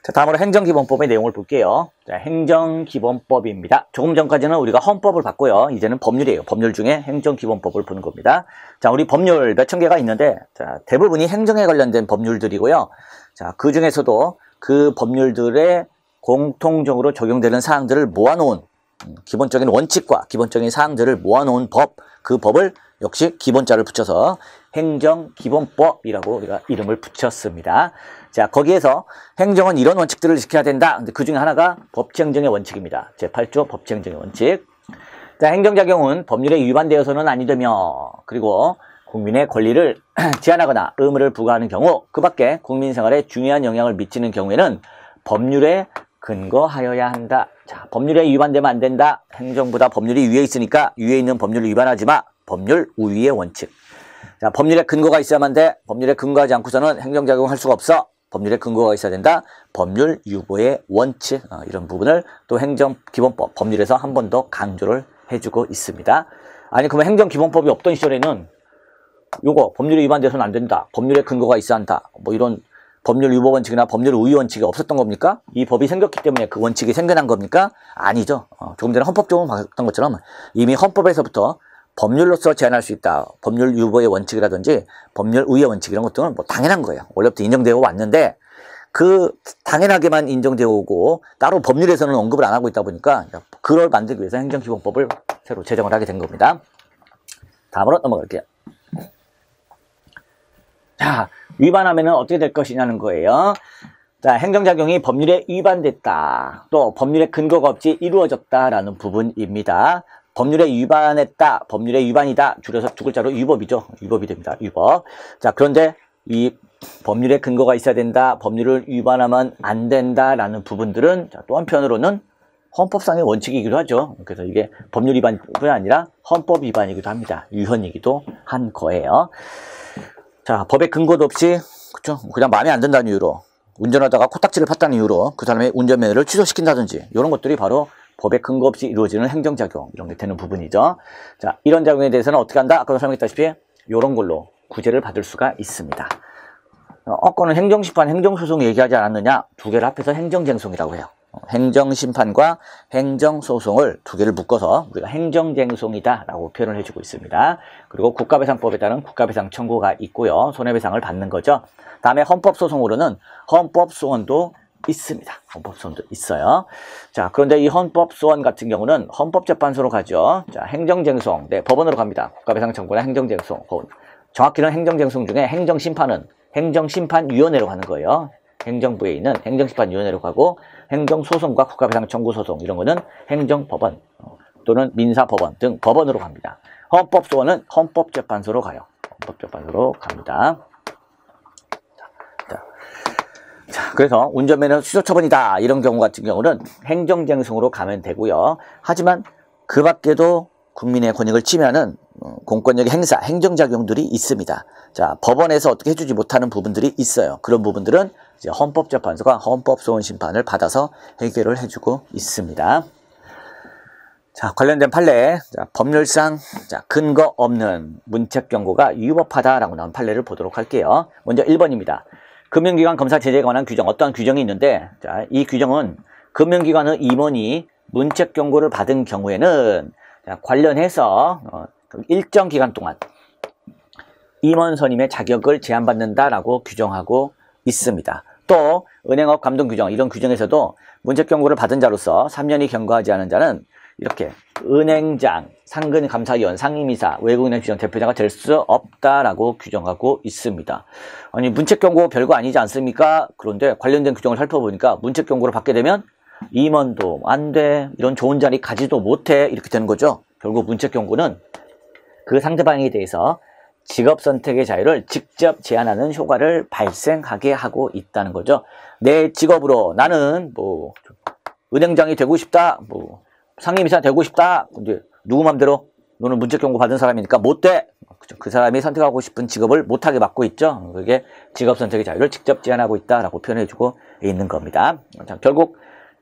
자, 다음으로 행정기본법의 내용을 볼게요. 자, 행정기본법입니다. 조금 전까지는 우리가 헌법을 봤고요. 이제는 법률이에요. 법률 중에 행정기본법을 보는 겁니다. 자, 우리 법률 몇천 개가 있는데, 자, 대부분이 행정에 관련된 법률들이고요. 자, 그 중에서도 그 법률들의 공통적으로 적용되는 사항들을 모아놓은 기본적인 원칙과 기본적인 사항들을 모아놓은 법, 그 법을 역시 기본자를 붙여서 행정기본법이라고 우리가 이름을 붙였습니다. 자, 거기에서 행정은 이런 원칙들을 지켜야 된다. 근데 그 중에 하나가 법치행정의 원칙입니다. 제8조 법치행정의 원칙. 자, 행정작용은 법률에 위반되어서는 아니 되며, 그리고 국민의 권리를 제한하거나 의무를 부과하는 경우, 그 밖에 국민 생활에 중요한 영향을 미치는 경우에는 법률에 근거하여야 한다. 자, 법률에 위반되면 안 된다. 행정보다 법률이 위에 있으니까 위에 있는 법률을 위반하지 마. 법률 우위의 원칙. 자, 법률에 근거가 있어야만 돼. 법률에 근거하지 않고서는 행정작용할 수가 없어. 법률에 근거가 있어야 된다. 법률 유보의 원칙. 이런 부분을 또 행정기본법, 법률에서 한 번 더 강조를 해주고 있습니다. 아니, 그러면 행정기본법이 없던 시절에는 요거 법률에 위반돼서는 안 된다. 법률에 근거가 있어야 한다. 뭐 이런 법률 유보 원칙이나 법률 우위 원칙이 없었던 겁니까? 이 법이 생겼기 때문에 그 원칙이 생겨난 겁니까? 아니죠. 조금 전에 헌법적으로 봤던 것처럼 이미 헌법에서부터 법률로서 제한할 수 있다. 법률 유보의 원칙이라든지 법률 우위의 원칙 이런 것들은 뭐 당연한 거예요. 원래부터 인정되어 왔는데 그 당연하게만 인정되어 오고 따로 법률에서는 언급을 안 하고 있다 보니까 그걸 만들기 위해서 행정기본법을 새로 제정을 하게 된 겁니다. 다음으로 넘어갈게요. 자, 위반하면은 어떻게 될 것이냐는 거예요. 자, 행정작용이 법률에 위반됐다. 또 법률에 근거가 없이 이루어졌다라는 부분입니다. 법률에 위반했다. 법률에 위반이다. 줄여서 두 글자로 위법이죠. 위법이 됩니다. 위법. 자, 그런데 이 법률에 근거가 있어야 된다, 법률을 위반하면 안 된다라는 부분들은 또 한편으로는 헌법상의 원칙이기도 하죠. 그래서 이게 법률 위반뿐 아니라 헌법 위반이기도 합니다. 위헌이기도 한 거예요. 자, 법의 근거도 없이 그쵸? 그냥 마음에 안 든다는 이유로 운전하다가 코딱지를 팠다는 이유로 그 사람의 운전면허를 취소시킨다든지 이런 것들이 바로 법의 근거 없이 이루어지는 행정작용 이런 게 되는 부분이죠. 자, 이런 작용에 대해서는 어떻게 한다? 아까도 설명했다시피 이런 걸로 구제를 받을 수가 있습니다. 어권은 행정심판, 행정소송 얘기하지 않았느냐? 두 개를 합해서 행정쟁송이라고 해요. 행정심판과 행정소송을 두 개를 묶어서 우리가 행정쟁송이다 라고 표현을 해주고 있습니다. 그리고 국가배상법에 따른 국가배상 청구가 있고요. 손해배상을 받는 거죠. 다음에 헌법소송으로는 헌법소원도 있습니다. 헌법소원도 있어요. 자, 그런데 이 헌법소원 같은 경우는 헌법재판소로 가죠. 자, 행정쟁송, 네, 법원으로 갑니다. 국가배상 청구나 행정쟁송, 법원. 정확히는 행정쟁송 중에 행정심판은 행정심판위원회로 가는 거예요. 행정부에 있는 행정심판위원회로 가고 행정소송과 국가배상 청구소송 이런 거는 행정법원 또는 민사법원 등 법원으로 갑니다. 헌법소원은 헌법재판소로 가요. 헌법재판소로 갑니다. 자, 그래서 운전면허 취소 처분이다 이런 경우 같은 경우는 행정쟁송으로 가면 되고요. 하지만 그 밖에도 국민의 권익을 침해하는 공권력의 행사, 행정작용들이 있습니다. 자, 법원에서 어떻게 해주지 못하는 부분들이 있어요. 그런 부분들은 이제 헌법재판소가 헌법소원심판을 받아서 해결을 해주고 있습니다. 자, 관련된 판례, 자, 법률상 자, 근거 없는 문책경고가 위법하다라고 나온 판례를 보도록 할게요. 먼저 1번입니다. 금융기관 검사 제재에 관한 규정, 어떠한 규정이 있는데, 자, 이 규정은 금융기관의 임원이 문책경고를 받은 경우에는 자, 관련해서 일정 기간 동안 임원 선임의 자격을 제한받는다라고 규정하고 있습니다. 또 은행업 감독 규정, 이런 규정에서도 문책경고를 받은 자로서 3년이 경과하지 않은 자는 이렇게 은행장, 상근감사위원, 상임이사, 외국인의 규정 대표자가 될 수 없다라고 규정하고 있습니다. 아니, 문책경고 별거 아니지 않습니까? 그런데 관련된 규정을 살펴보니까 문책경고를 받게 되면 임원도 안 돼, 이런 좋은 자리 가지도 못해, 이렇게 되는 거죠. 결국 문책경고는 그 상대방에 대해서 직업선택의 자유를 직접 제한하는 효과를 발생하게 하고 있다는 거죠. 내 직업으로 나는 뭐 은행장이 되고 싶다, 뭐 상임이사 되고 싶다, 근데 누구 맘대로 너는 문책경고 받은 사람이니까 못 돼. 그 사람이 선택하고 싶은 직업을 못하게 막고 있죠. 그게 직업선택의 자유를 직접 제한하고 있다라고 표현해주고 있는 겁니다. 자, 결국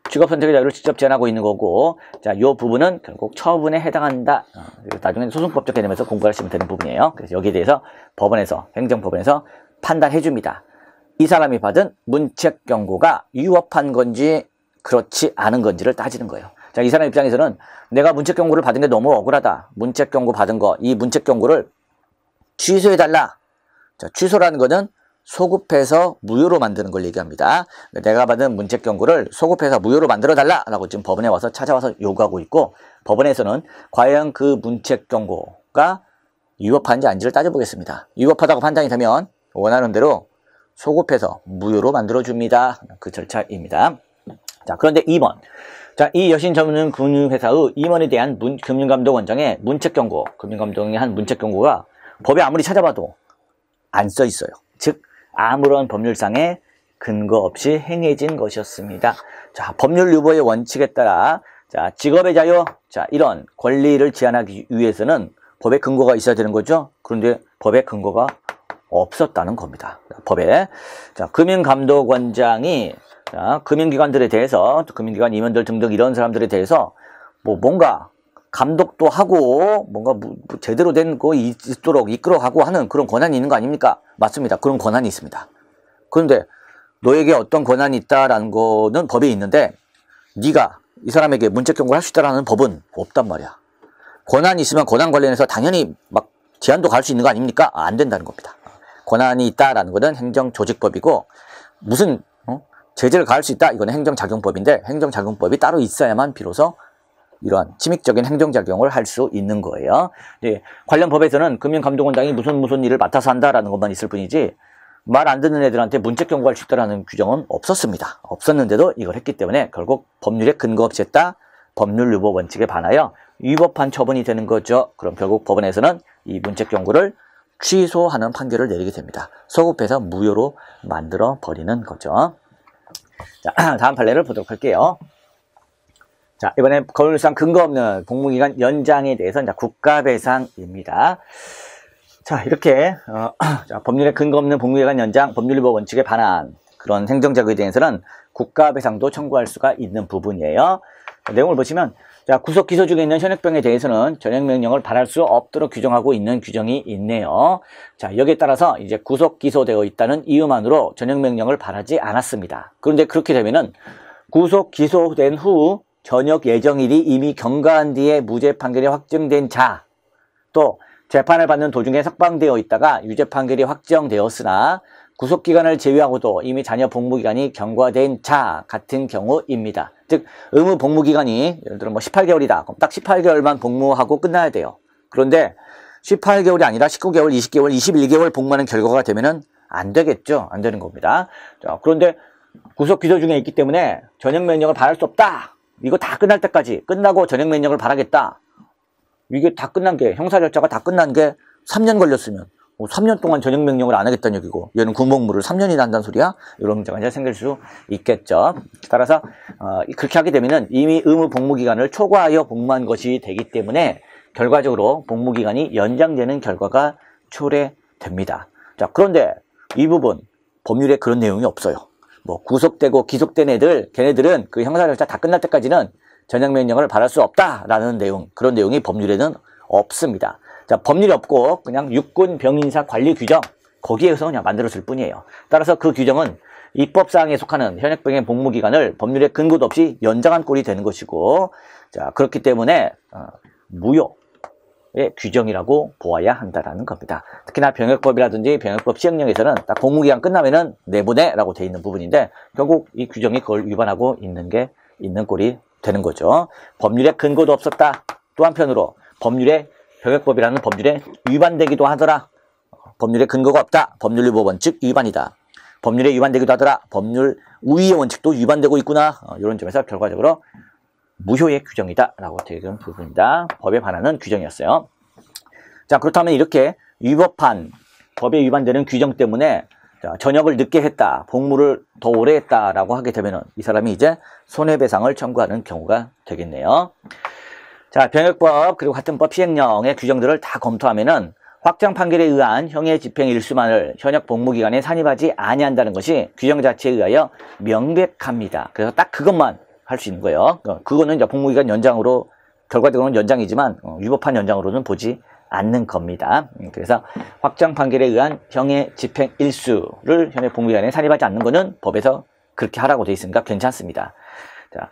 직업선택의 자유를 직접 제한하고 있는 거고, 자, 이 부분은 결국 처분에 해당한다. 나중에 소송법적 개념에서 공부하시면 되는 부분이에요. 그래서 여기에 대해서 법원에서, 행정법원에서 판단해 줍니다. 이 사람이 받은 문책경고가 위법한 건지 그렇지 않은 건지를 따지는 거예요. 자, 이 사람 입장에서는 내가 문책경고를 받은 게 너무 억울하다. 문책경고 받은 거, 이 문책경고를 취소해달라. 자, 취소라는 거는 소급해서 무효로 만드는 걸 얘기합니다. 내가 받은 문책경고를 소급해서 무효로 만들어달라라고 지금 법원에 와서 찾아와서 요구하고 있고, 법원에서는 과연 그 문책경고가 위법한지 아닌지를 따져보겠습니다. 위법하다고 판단이 되면 원하는 대로 소급해서 무효로 만들어줍니다. 그 절차입니다. 자, 그런데 2번. 자, 이 여신 전문 금융회사의 임원에 대한 금융감독원장의 문책경고, 금융감독원이 한 문책경고가 법에 아무리 찾아봐도 안 써 있어요. 즉, 아무런 법률상의 근거 없이 행해진 것이었습니다. 자, 법률 유보의 원칙에 따라, 자, 직업의 자유, 자, 이런 권리를 제한하기 위해서는 법에 근거가 있어야 되는 거죠. 그런데 법에 근거가 없었다는 겁니다. 법에. 자, 금융감독원장이, 자, 금융기관들에 대해서, 또 금융기관 임원들 등등 이런 사람들에 대해서, 뭔가, 감독도 하고, 뭔가 제대로 된 거 있도록 이끌어가고 하는 그런 권한이 있는 거 아닙니까? 맞습니다. 그런 권한이 있습니다. 그런데, 너에게 어떤 권한이 있다라는 거는 법에 있는데, 네가 이 사람에게 문책경고를 할 수 있다라는 법은 없단 말이야. 권한이 있으면 권한 관련해서 당연히 막 제한도 갈 수 있는 거 아닙니까? 안 된다는 겁니다. 권한이 있다라는 것은 행정조직법이고, 무슨 제재를 가할 수 있다? 이거는 행정작용법인데, 행정작용법이 따로 있어야만 비로소 이러한 침익적인 행정작용을 할 수 있는 거예요. 네, 관련 법에서는 금융감독원장이 무슨 일을 맡아서 한다라는 것만 있을 뿐이지, 말 안 듣는 애들한테 문책경고할 수 있다라는 규정은 없었습니다. 없었는데도 이걸 했기 때문에 결국 법률에 근거 없이 했다, 법률 유보 원칙에 반하여 위법한 처분이 되는 거죠. 그럼 결국 법원에서는 이 문책경고를 취소하는 판결을 내리게 됩니다. 소급해서 무효로 만들어 버리는 거죠. 자, 다음 판례를 보도록 할게요. 자, 이번에 거울상 근거 없는 복무기간 연장에 대해서 이제 국가배상입니다. 자, 이렇게 자, 법률에 근거 없는 복무기간 연장, 법률위법 원칙에 반한 그런 행정작용에 대해서는 국가배상도 청구할 수가 있는 부분이에요. 자, 내용을 보시면 자, 구속 기소 중에 있는 현역병에 대해서는 전역명령을 발할 수 없도록 규정하고 있는 규정이 있네요. 자, 여기에 따라서 이제 구속 기소되어 있다는 이유만으로 전역명령을 발하지 않았습니다. 그런데 그렇게 되면은 구속 기소된 후 전역 예정일이 이미 경과한 뒤에 무죄 판결이 확정된 자, 또 재판을 받는 도중에 석방되어 있다가 유죄 판결이 확정되었으나 구속기간을 제외하고도 이미 자녀 복무기간이 경과된 자 같은 경우입니다. 즉 의무 복무기간이 예를 들어 뭐 18개월이다. 그럼 딱 18개월만 복무하고 끝나야 돼요. 그런데 18개월이 아니라 19개월, 20개월, 21개월 복무하는 결과가 되면은 안 되겠죠. 안 되는 겁니다. 자, 그런데 구속 기소 중에 있기 때문에 전역명령을 발할 수 없다. 이거 다 끝날 때까지 끝나고 전역명령을 발하겠다. 이게 다 끝난 게 형사 절차가 다 끝난 게 3년 걸렸으면 3년 동안 전역명령을 안 하겠다는 얘기고 얘는 군복무를 3년이나 한다는 소리야? 이런 문제가 이제 생길 수 있겠죠. 따라서 그렇게 하게 되면은 이미 의무 복무기간을 초과하여 복무한 것이 되기 때문에 결과적으로 복무기간이 연장되는 결과가 초래됩니다. 자, 그런데 이 부분 법률에 그런 내용이 없어요. 뭐 구속되고 기속된 애들, 걔네들은 그 형사 절차 다 끝날 때까지는 전역명령을 발할 수 없다라는 내용, 그런 내용이 법률에는 없습니다. 자, 법률이 없고 그냥 육군 병인사 관리 규정 거기에서 그냥 만들었을 뿐이에요. 따라서 그 규정은 입법사항에 속하는 현역병의 복무기간을 법률에 근거도 없이 연장한 꼴이 되는 것이고, 자, 그렇기 때문에 무효의 규정이라고 보아야 한다라는 겁니다. 특히나 병역법이라든지 병역법 시행령에서는 딱 복무기간 끝나면은 내보내라고 돼 있는 부분인데 결국 이 규정이 그걸 위반하고 있는 게 있는 꼴이 되는 거죠. 법률에 근거도 없었다. 또 한편으로 법률에 병역법이라는 법률에 위반되기도 하더라. 법률에 근거가 없다. 법률위법 원칙 위반이다. 법률에 위반되기도 하더라. 법률 우위의 원칙도 위반되고 있구나. 이런 점에서 결과적으로 무효의 규정이다 라고 되어 있는 부분이다. 법에 반하는 규정이었어요. 자, 그렇다면 이렇게 위법한 법에 위반되는 규정 때문에 자, 전역을 늦게 했다, 복무를 더 오래 했다라고 하게 되면 이 사람이 이제 손해배상을 청구하는 경우가 되겠네요. 자, 병역법 그리고 같은 법 시행령의 규정들을 다 검토하면은 확정 판결에 의한 형의 집행 일수만을 현역 복무기간에 산입하지 아니한다는 것이 규정 자체에 의하여 명백합니다. 그래서 딱 그것만 할 수 있는 거예요. 그거는 이제 복무기간 연장으로 결과적으로는 연장이지만 위법한 연장으로는 보지 않는 겁니다. 그래서 확정 판결에 의한 형의 집행 일수를 현역 복무기간에 산입하지 않는 것은 법에서 그렇게 하라고 되어 있으니까 괜찮습니다. 자,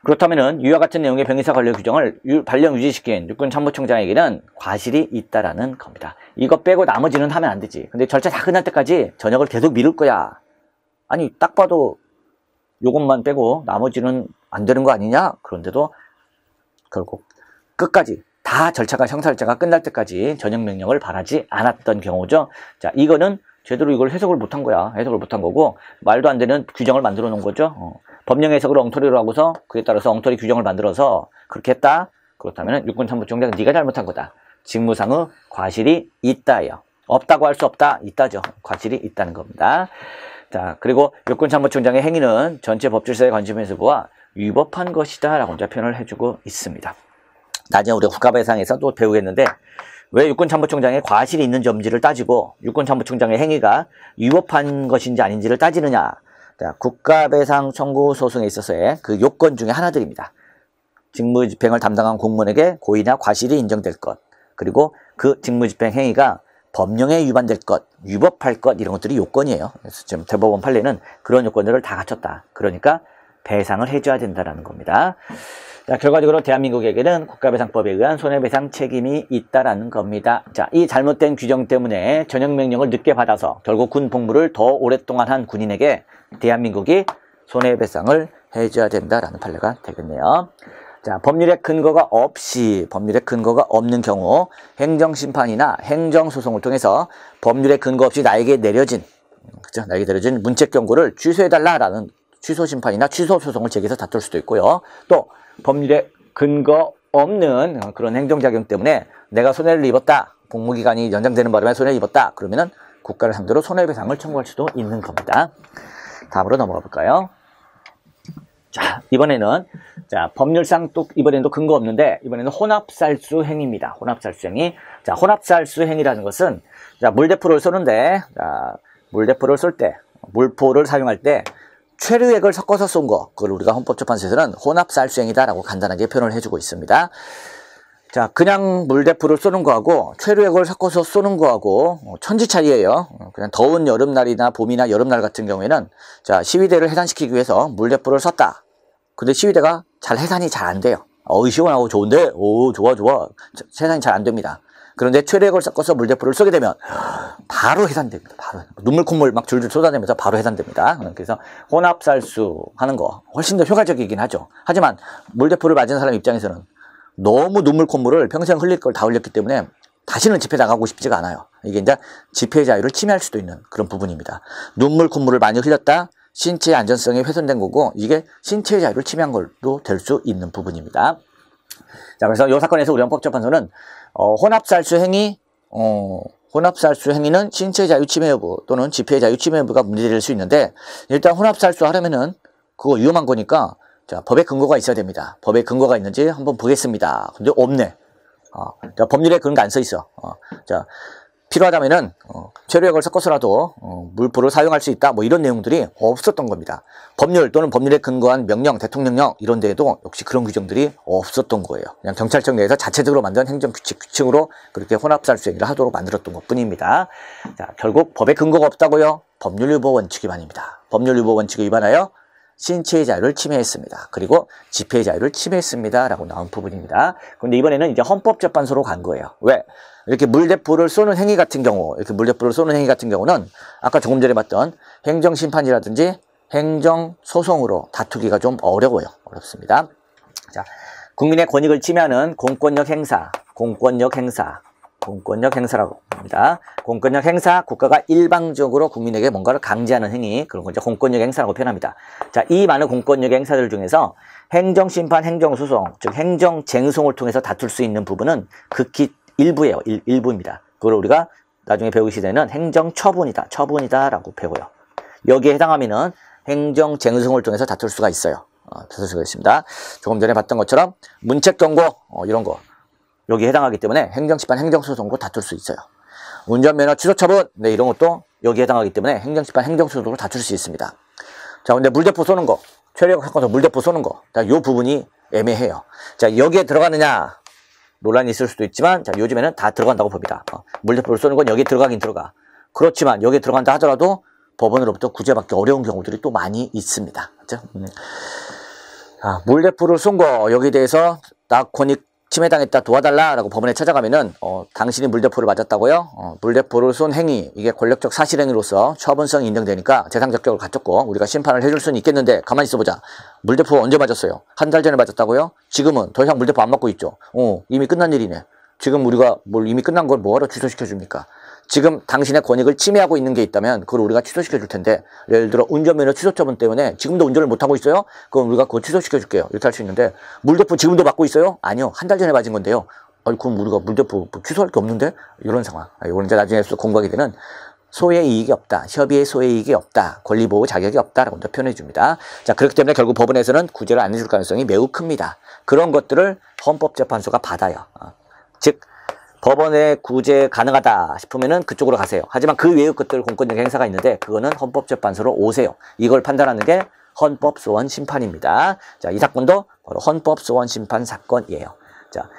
그렇다면은 이와 같은 내용의 병인사 관련 규정을 발령 유지시킨 육군참모총장에게는 과실이 있다라는 겁니다. 이거 빼고 나머지는 하면 안 되지. 근데 절차 다 끝날 때까지 전역을 계속 미룰 거야. 아니 딱 봐도 요것만 빼고 나머지는 안 되는 거 아니냐? 그런데도 결국 끝까지 다 절차가 형사 절차가 끝날 때까지 전역명령을 발하지 않았던 경우죠. 자, 이거는 제대로 이걸 해석을 못한 거야. 해석을 못한 거고 말도 안 되는 규정을 만들어 놓은 거죠. 법령 해석을 엉터리로 하고서 그에 따라서 엉터리 규정을 만들어서 그렇게 했다. 그렇다면 육군참모총장은 네가 잘못한 거다. 직무상의 과실이 있다예요. 없다고 할 수 없다. 있다죠. 과실이 있다는 겁니다. 자, 그리고 육군참모총장의 행위는 전체 법질서에 관심에서 보아 위법한 것이다 라고 이제 표현을 해주고 있습니다. 나중에 우리가 국가배상에서 또 배우겠는데 왜 육군참모총장의 과실이 있는 점지를 따지고 육군참모총장의 행위가 위법한 것인지 아닌지를 따지느냐. 자, 국가배상 청구 소송에 있어서의 그 요건 중에 하나들입니다. 직무집행을 담당한 공무원에게 고의나 과실이 인정될 것, 그리고 그 직무집행 행위가 법령에 위반될 것, 위법할 것 이런 것들이 요건이에요. 그래서 지금 대법원 판례는 그런 요건들을 다 갖췄다. 그러니까 배상을 해줘야 된다는 겁니다. 자, 결과적으로 대한민국에게는 국가배상법에 의한 손해배상 책임이 있다라는 겁니다. 자, 이 잘못된 규정 때문에 전역명령을 늦게 받아서 결국 군 복무를 더 오랫동안 한 군인에게 대한민국이 손해배상을 해줘야 된다라는 판례가 되겠네요. 자, 법률에 근거가 없는 경우 행정심판이나 행정소송을 통해서 법률에 근거 없이 나에게 내려진 문책 경고를 취소해달라라는 취소심판이나 취소소송을 제기해서 다툴 수도 있고요. 또 법률에 근거 없는 그런 행정작용 때문에 내가 손해를 입었다. 복무기간이 연장되는 바람에 손해를 입었다. 그러면은 국가를 상대로 손해배상을 청구할 수도 있는 겁니다. 다음으로 넘어가 볼까요? 자, 이번에는, 자, 법률상 또, 이번에는 또 근거 없는데, 이번에는 혼합살수 행위입니다. 혼합살수 행위. 자, 혼합살수 행위라는 것은, 자, 물대포를 쏘는데, 자, 물대포를 쏠 때, 물포를 사용할 때, 최류액을 섞어서 쏜 거, 그걸 우리가 헌법재판소에서는 혼합살수 행위다라고 간단하게 표현을 해주고 있습니다. 자, 그냥 물대포를 쏘는 거하고 최류액을 섞어서 쏘는 거하고 천지 차이예요. 그냥 더운 여름날이나 봄이나 여름날 같은 경우에는 자, 시위대를 해산시키기 위해서 물대포를 쐈다. 근데 시위대가 잘 해산이 잘 안 돼요. 시원하고 좋은데, 오, 좋아. 해산이 잘 안 됩니다. 그런데 최류액을 섞어서 물대포를 쏘게 되면 바로 해산됩니다. 바로 눈물 콧물 막 줄줄 쏟아내면서 바로 해산됩니다. 그래서 혼합살수 하는 거 훨씬 더 효과적이긴 하죠. 하지만 물대포를 맞은 사람 입장에서는 너무 눈물 콧물을 평생 흘릴 걸 다 흘렸기 때문에 다시는 집회 나가고 싶지가 않아요. 이게 이제 집회의 자유를 침해할 수도 있는 그런 부분입니다. 눈물 콧물을 많이 흘렸다. 신체의 안전성이 훼손된 거고 이게 신체의 자유를 침해한 걸로 될 수 있는 부분입니다. 자, 그래서 이 사건에서 우리 헌법재판소는 혼합살수 행위는 신체의 자유 침해 여부 또는 집회의 자유 침해 여부가 문제될 수 있는데 일단 혼합살수 하려면은 그거 위험한 거니까 자, 법에 근거가 있어야 됩니다. 법에 근거가 있는지 한번 보겠습니다. 근데 없네. 자, 법률에 그런 거 안 써 있어. 자, 필요하다면은 최류액을 섞어서라도 물포를 사용할 수 있다. 뭐 이런 내용들이 없었던 겁니다. 법률 또는 법률에 근거한 명령, 대통령령 이런 데에도 역시 그런 규정들이 없었던 거예요. 그냥 경찰청 내에서 자체적으로 만든 행정규칙으로 그렇게 혼합살수 행위를 하도록 만들었던 것뿐입니다. 자, 결국 법에 근거가 없다고요? 법률유보 원칙 위반입니다. 법률유보 원칙을 위반하여 신체의 자유를 침해했습니다. 그리고 집회의 자유를 침해했습니다. 라고 나온 부분입니다. 그런데 이번에는 이제 헌법재판소로 간 거예요. 왜? 이렇게 물대포를 쏘는 행위 같은 경우는 아까 조금 전에 봤던 행정심판이라든지 행정소송으로 다투기가 좀 어렵습니다. 자, 국민의 권익을 침해하는 공권력 행사라고 합니다. 공권력 행사, 국가가 일방적으로 국민에게 뭔가를 강제하는 행위, 그런 걸 이제 공권력 행사라고 표현합니다. 자, 이 많은 공권력 행사들 중에서 행정심판, 행정소송, 즉 행정쟁송을 통해서 다툴 수 있는 부분은 극히 일부예요. 일부입니다. 그걸 우리가 나중에 배우기 시대는 행정처분이다라고 배워요. 여기에 해당하면은 행정쟁송을 통해서 다툴 수가 있어요. 다툴 수가 있습니다. 조금 전에 봤던 것처럼 문책경고 이런 거 여기에 해당하기 때문에 행정심판, 행정소송으로 다툴 수 있어요. 운전면허 취소처분 이런 것도 여기에 해당하기 때문에 행정심판, 행정소송으로 다툴 수 있습니다. 자, 근데 물대포 쏘는 거, 최류액 섞어서 물대포 쏘는 거, 자, 요 부분이 애매해요. 자, 여기에 들어가느냐 논란이 있을 수도 있지만, 자, 요즘에는 다 들어간다고 봅니다. 물대포를 쏘는 건 여기에 들어가긴 들어가. 그렇지만 여기에 들어간다 하더라도 법원으로부터 구제받기 어려운 경우들이 또 많이 있습니다. 그렇죠? 물대포를 쏜 거 여기에 대해서 나 권익 침해당했다 도와달라라고 법원에 찾아가면은 당신이 물대포를 맞았다고요? 물대포를 쏜 행위 이게 권력적 사실행위로서 처분성이 인정되니까 재상적격을 갖췄고 우리가 심판을 해줄 수는 있겠는데 가만히 있어보자. 물대포 언제 맞았어요? 한 달 전에 맞았다고요? 지금은 더 이상 물대포 안 맞고 있죠. 이미 끝난 일이네. 지금 우리가 이미 끝난 걸 뭐하러 취소시켜 줍니까? 지금 당신의 권익을 침해하고 있는 게 있다면 그걸 우리가 취소시켜 줄 텐데, 예를 들어 운전면허 취소처분 때문에 지금도 운전을 못하고 있어요? 그럼 우리가 그거 취소시켜 줄게요. 이렇게 할 수 있는데, 물대포 지금도 맞고 있어요? 아니요. 한 달 전에 맞은 건데요. 그럼 우리가 물대포 취소할 게 없는데? 이런 상황. 이거는 이제 나중에 공부하게 되는 소의 이익이 없다. 협의의 소의 이익이 없다. 권리보호 자격이 없다라고 표현해 줍니다. 자, 그렇기 때문에 결국 법원에서는 구제를 안 해줄 가능성이 매우 큽니다. 그런 것들을 헌법재판소가 받아요. 즉, 법원에 구제 가능하다 싶으면은 그쪽으로 가세요. 하지만 그 외의 것들 공권력 행사가 있는데 그거는 헌법재판소로 오세요. 이걸 판단하는 게 헌법소원 심판입니다. 자, 이 사건도 바로 헌법소원 심판 사건이에요. 자,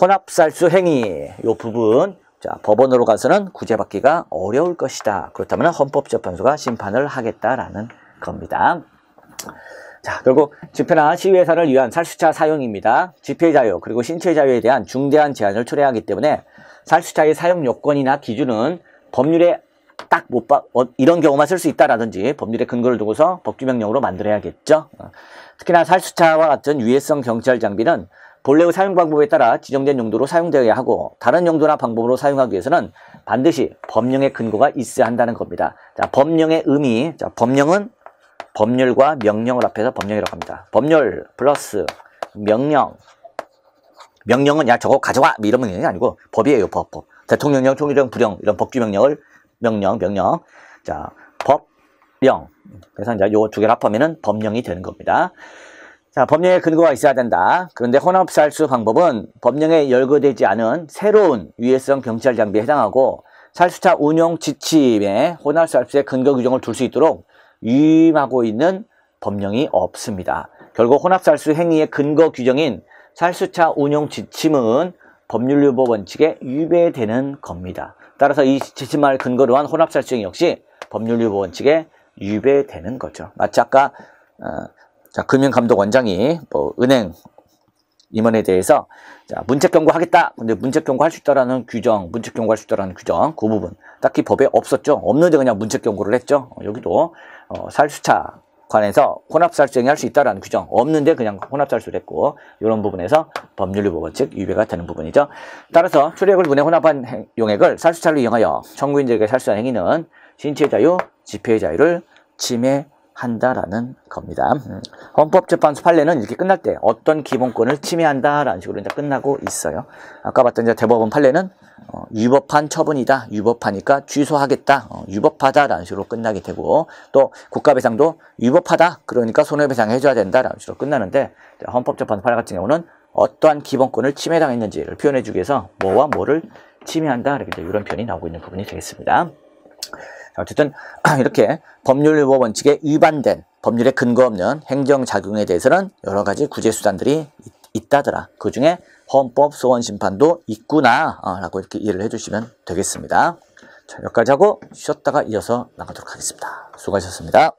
혼합살수 행위 요 부분, 자, 법원으로 가서는 구제받기가 어려울 것이다. 그렇다면 헌법재판소가 심판을 하겠다라는 겁니다. 자, 결국 집회나 시위회사를 위한 살수차 사용입니다. 집회의 자유 그리고 신체의 자유에 대한 중대한 제한을 초래하기 때문에 살수차의 사용 요건이나 기준은 법률에 딱 이런 경우만 쓸 수 있다라든지 법률에 근거를 두고서 법규명령으로 만들어야겠죠. 특히나 살수차와 같은 유해성 경찰 장비는 본래의 사용 방법에 따라 지정된 용도로 사용되어야 하고 다른 용도나 방법으로 사용하기 위해서는 반드시 법령의 근거가 있어야 한다는 겁니다. 자, 법령의 의미, 자, 법령은 법률과 명령을 합해서 법령이라고 합니다. 법률 플러스 명령. 명령은 야 저거 가져와 이런 명령이 아니고 법이에요. 법. 대통령령, 총리령, 부령 이런 법규명령을 명령. 자, 법령. 그래서 이제 요 두 개를 합하면은 법령이 되는 겁니다. 자, 법령에 근거가 있어야 된다. 그런데 혼합살수 방법은 법령에 열거되지 않은 새로운 유해성 경찰 장비에 해당하고 살수차 운용 지침에 혼합살수의 근거 규정을 둘 수 있도록 위임하고 있는 법령이 없습니다. 결국 혼합살수 행위의 근거 규정인 살수차 운용 지침은 법률유보 원칙에 위배되는 겁니다. 따라서 이 지침을 근거로 한 혼합살수 행위 역시 법률유보 원칙에 위배되는 거죠. 마치 아까 자, 금융감독원장이 뭐 은행 임원에 대해서 자, 문책경고 하겠다. 근데 문책경고 할 수 있다라는 규정, 문책경고 할 수 있다라는 규정, 그 부분 딱히 법에 없었죠. 없는데 그냥 문책경고를 했죠. 여기도 살수차 관해서 혼합살수행위 할 수 있다라는 규정 없는데 그냥 혼합살수를 했고, 이런 부분에서 법률유보 원칙 위배가 되는 부분이죠. 따라서 출액을 분해 혼합한 용액을 살수차로 이용하여 청구인들에게 살수한 행위는 신체의 자유, 집회의 자유를 침해한다라는 겁니다. 헌법재판소 판례는 이렇게 끝날 때 어떤 기본권을 침해한다라는 식으로 이제 끝나고 있어요. 아까 봤던 이제 대법원 판례는 위법한 처분이다. 위법하니까 취소하겠다. 위법하다라는 식으로 끝나게 되고, 또 국가배상도 위법하다. 그러니까 손해배상 해줘야 된다라는 식으로 끝나는데, 헌법재판소 판례 같은 경우는 어떠한 기본권을 침해당했는지를 표현해주기 위해서 뭐와 뭐를 침해한다. 이런 표현이 나오고 있는 부분이 되겠습니다. 어쨌든 이렇게 법률유보 원칙에 위반된 법률에 근거 없는 행정작용에 대해서는 여러 가지 구제수단들이 있다더라. 그 중에 헌법소원심판도 있구나 라고 이렇게 이해를 해주시면 되겠습니다. 자, 여기까지 하고 쉬었다가 이어서 나가도록 하겠습니다. 수고하셨습니다.